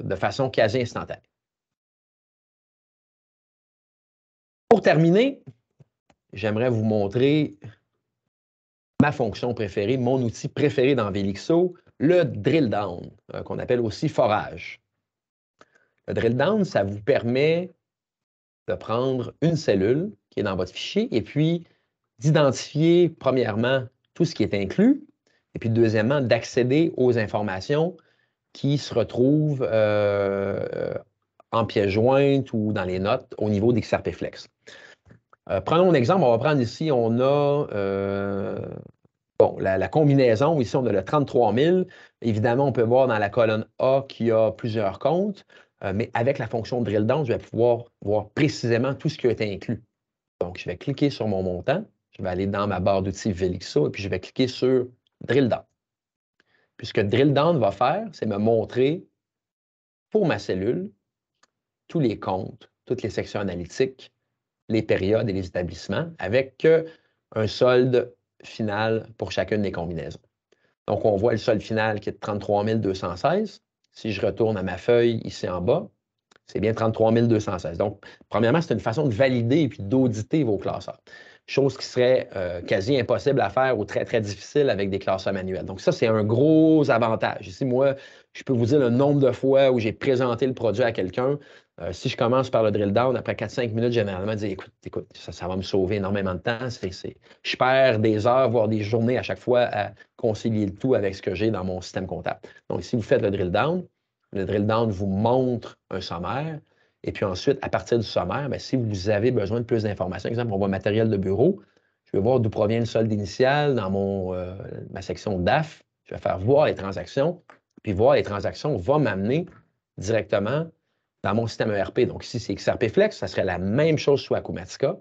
de façon quasi instantanée. Pour terminer, j'aimerais vous montrer ma fonction préférée, mon outil préféré dans Velixo, le drill down, qu'on appelle aussi forage. Le drill down, ça vous permet de prendre une cellule qui est dans votre fichier et puis d'identifier, premièrement, tout ce qui est inclus, et puis deuxièmement, d'accéder aux informations qui se retrouvent en pièce jointe ou dans les notes au niveau d'XRP Flex. Prenons un exemple, on va prendre ici, on a la combinaison, ici on a le 33 000. Évidemment, on peut voir dans la colonne A qu'il y a plusieurs comptes, mais avec la fonction drill down, je vais pouvoir voir précisément tout ce qui a été inclus. Donc, je vais cliquer sur mon montant. Je vais aller dans ma barre d'outils Velixo et puis je vais cliquer sur Drill Down. Puis ce que Drill Down va faire, c'est me montrer pour ma cellule tous les comptes, toutes les sections analytiques, les périodes et les établissements avec un solde final pour chacune des combinaisons. Donc, on voit le solde final qui est de 33 216. Si je retourne à ma feuille ici en bas, c'est bien 33 216. Donc, premièrement, c'est une façon de valider et puis d'auditer vos classeurs. Chose qui serait quasi impossible à faire ou très, très difficile avec des classeurs manuels. Donc, ça, c'est un gros avantage. Ici, moi, je peux vous dire le nombre de fois où j'ai présenté le produit à quelqu'un. Si je commence par le drill down, après 4-5 minutes, généralement, je dis écoute, ça va me sauver énormément de temps. Je perds des heures, voire des journées à chaque fois à concilier le tout avec ce que j'ai dans mon système comptable. Donc, si vous faites le drill down vous montre un sommaire. Et puis ensuite, à partir du sommaire, bien, si vous avez besoin de plus d'informations, exemple, on voit matériel de bureau, je vais voir d'où provient le solde initial dans ma section DAF. Je vais faire voir les transactions. Puis voir les transactions va m'amener directement dans mon système ERP. Donc ici, c'est XRP Flex. Ça serait la même chose sous Acumatica.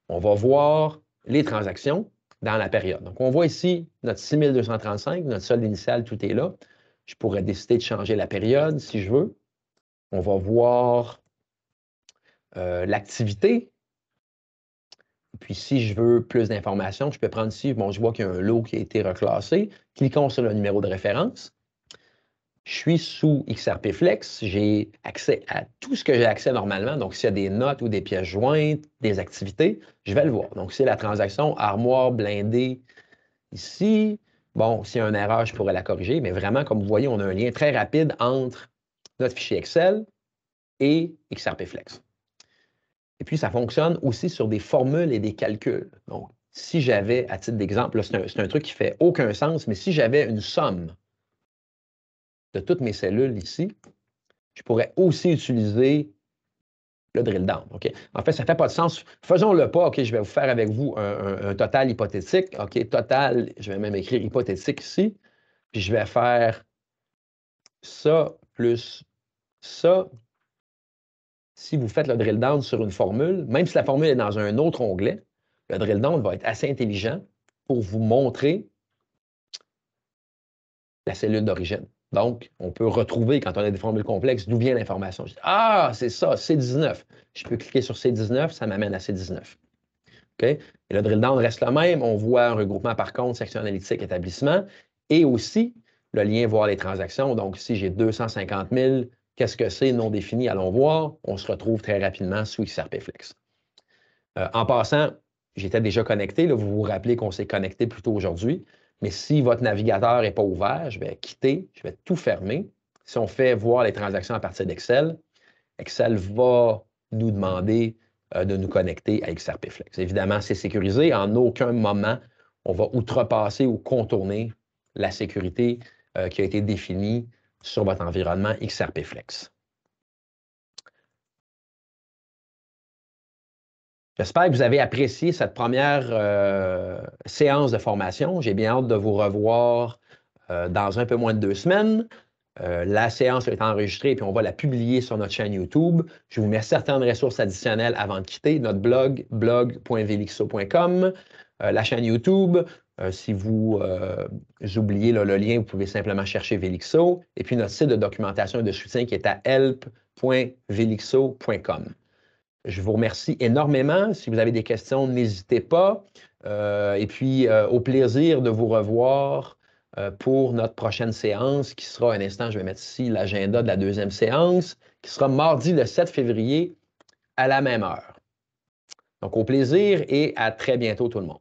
On va voir les transactions dans la période. Donc, on voit ici notre 6235, notre solde initial, tout est là. Je pourrais décider de changer la période si je veux. On va voir l'activité. Puis, si je veux plus d'informations, je peux prendre ici, bon, je vois qu'il y a un lot qui a été reclassé. Cliquons sur le numéro de référence. Je suis sous XRP Flex. J'ai accès à tout ce que j'ai accès normalement. Donc, s'il y a des notes ou des pièces jointes, des activités, je vais le voir. Donc, c'est la transaction armoire blindée ici. Bon, s'il y a une erreur, je pourrais la corriger. Mais vraiment, comme vous voyez, on a un lien très rapide entre notre fichier Excel et XRP Flex. Et puis, ça fonctionne aussi sur des formules et des calculs. Donc, si j'avais, à titre d'exemple, c'est un truc qui ne fait aucun sens, mais si j'avais une somme de toutes mes cellules ici, je pourrais aussi utiliser le drill down. Okay? En fait, ça ne fait pas de sens. Faisons-le pas. OK, je vais vous faire avec vous un total hypothétique. OK, total, je vais même écrire hypothétique ici. Puis je vais faire ça plus ça. Si vous faites le drill down sur une formule, même si la formule est dans un autre onglet, le drill down va être assez intelligent pour vous montrer la cellule d'origine. Donc, on peut retrouver, quand on a des formules complexes, d'où vient l'information. Ah, c'est ça, C19. Je peux cliquer sur C19, ça m'amène à C19. Okay? Et le drill down reste le même. On voit un regroupement par compte, section analytique, établissement, et aussi le lien voir les transactions. Donc, si j'ai 250 000, qu'est-ce que c'est non défini? Allons voir. On se retrouve très rapidement sous XRP Flex. En passant, j'étais déjà connecté. Là, vous vous rappelez qu'on s'est connecté plus tôt aujourd'hui. Mais si votre navigateur n'est pas ouvert, je vais quitter, je vais tout fermer. Si on fait voir les transactions à partir d'Excel, Excel va nous demander de nous connecter à XRP Flex. Évidemment, c'est sécurisé. En aucun moment, on va outrepasser ou contourner la sécurité qui a été définie sur votre environnement XRP Flex. J'espère que vous avez apprécié cette première séance de formation. J'ai bien hâte de vous revoir dans un peu moins de 2 semaines. La séance est enregistrée et puis on va la publier sur notre chaîne YouTube. Je vous mets certaines ressources additionnelles avant de quitter. Notre blog, blog.velixo.com. La chaîne YouTube, si vous oubliez le lien, vous pouvez simplement chercher Velixo. Et puis notre site de documentation et de soutien qui est à help.velixo.com. Je vous remercie énormément. Si vous avez des questions, n'hésitez pas. Et puis, au plaisir de vous revoir pour notre prochaine séance qui sera, un instant, je vais mettre ici l'agenda de la deuxième séance, qui sera mardi le 7 février à la même heure. Donc, au plaisir et à très bientôt tout le monde.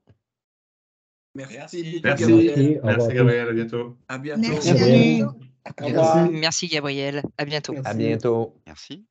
Merci. Merci. Merci Gabriel, à bientôt. À bientôt. Merci. Merci. Merci Gabriel. À bientôt. À bientôt. Merci.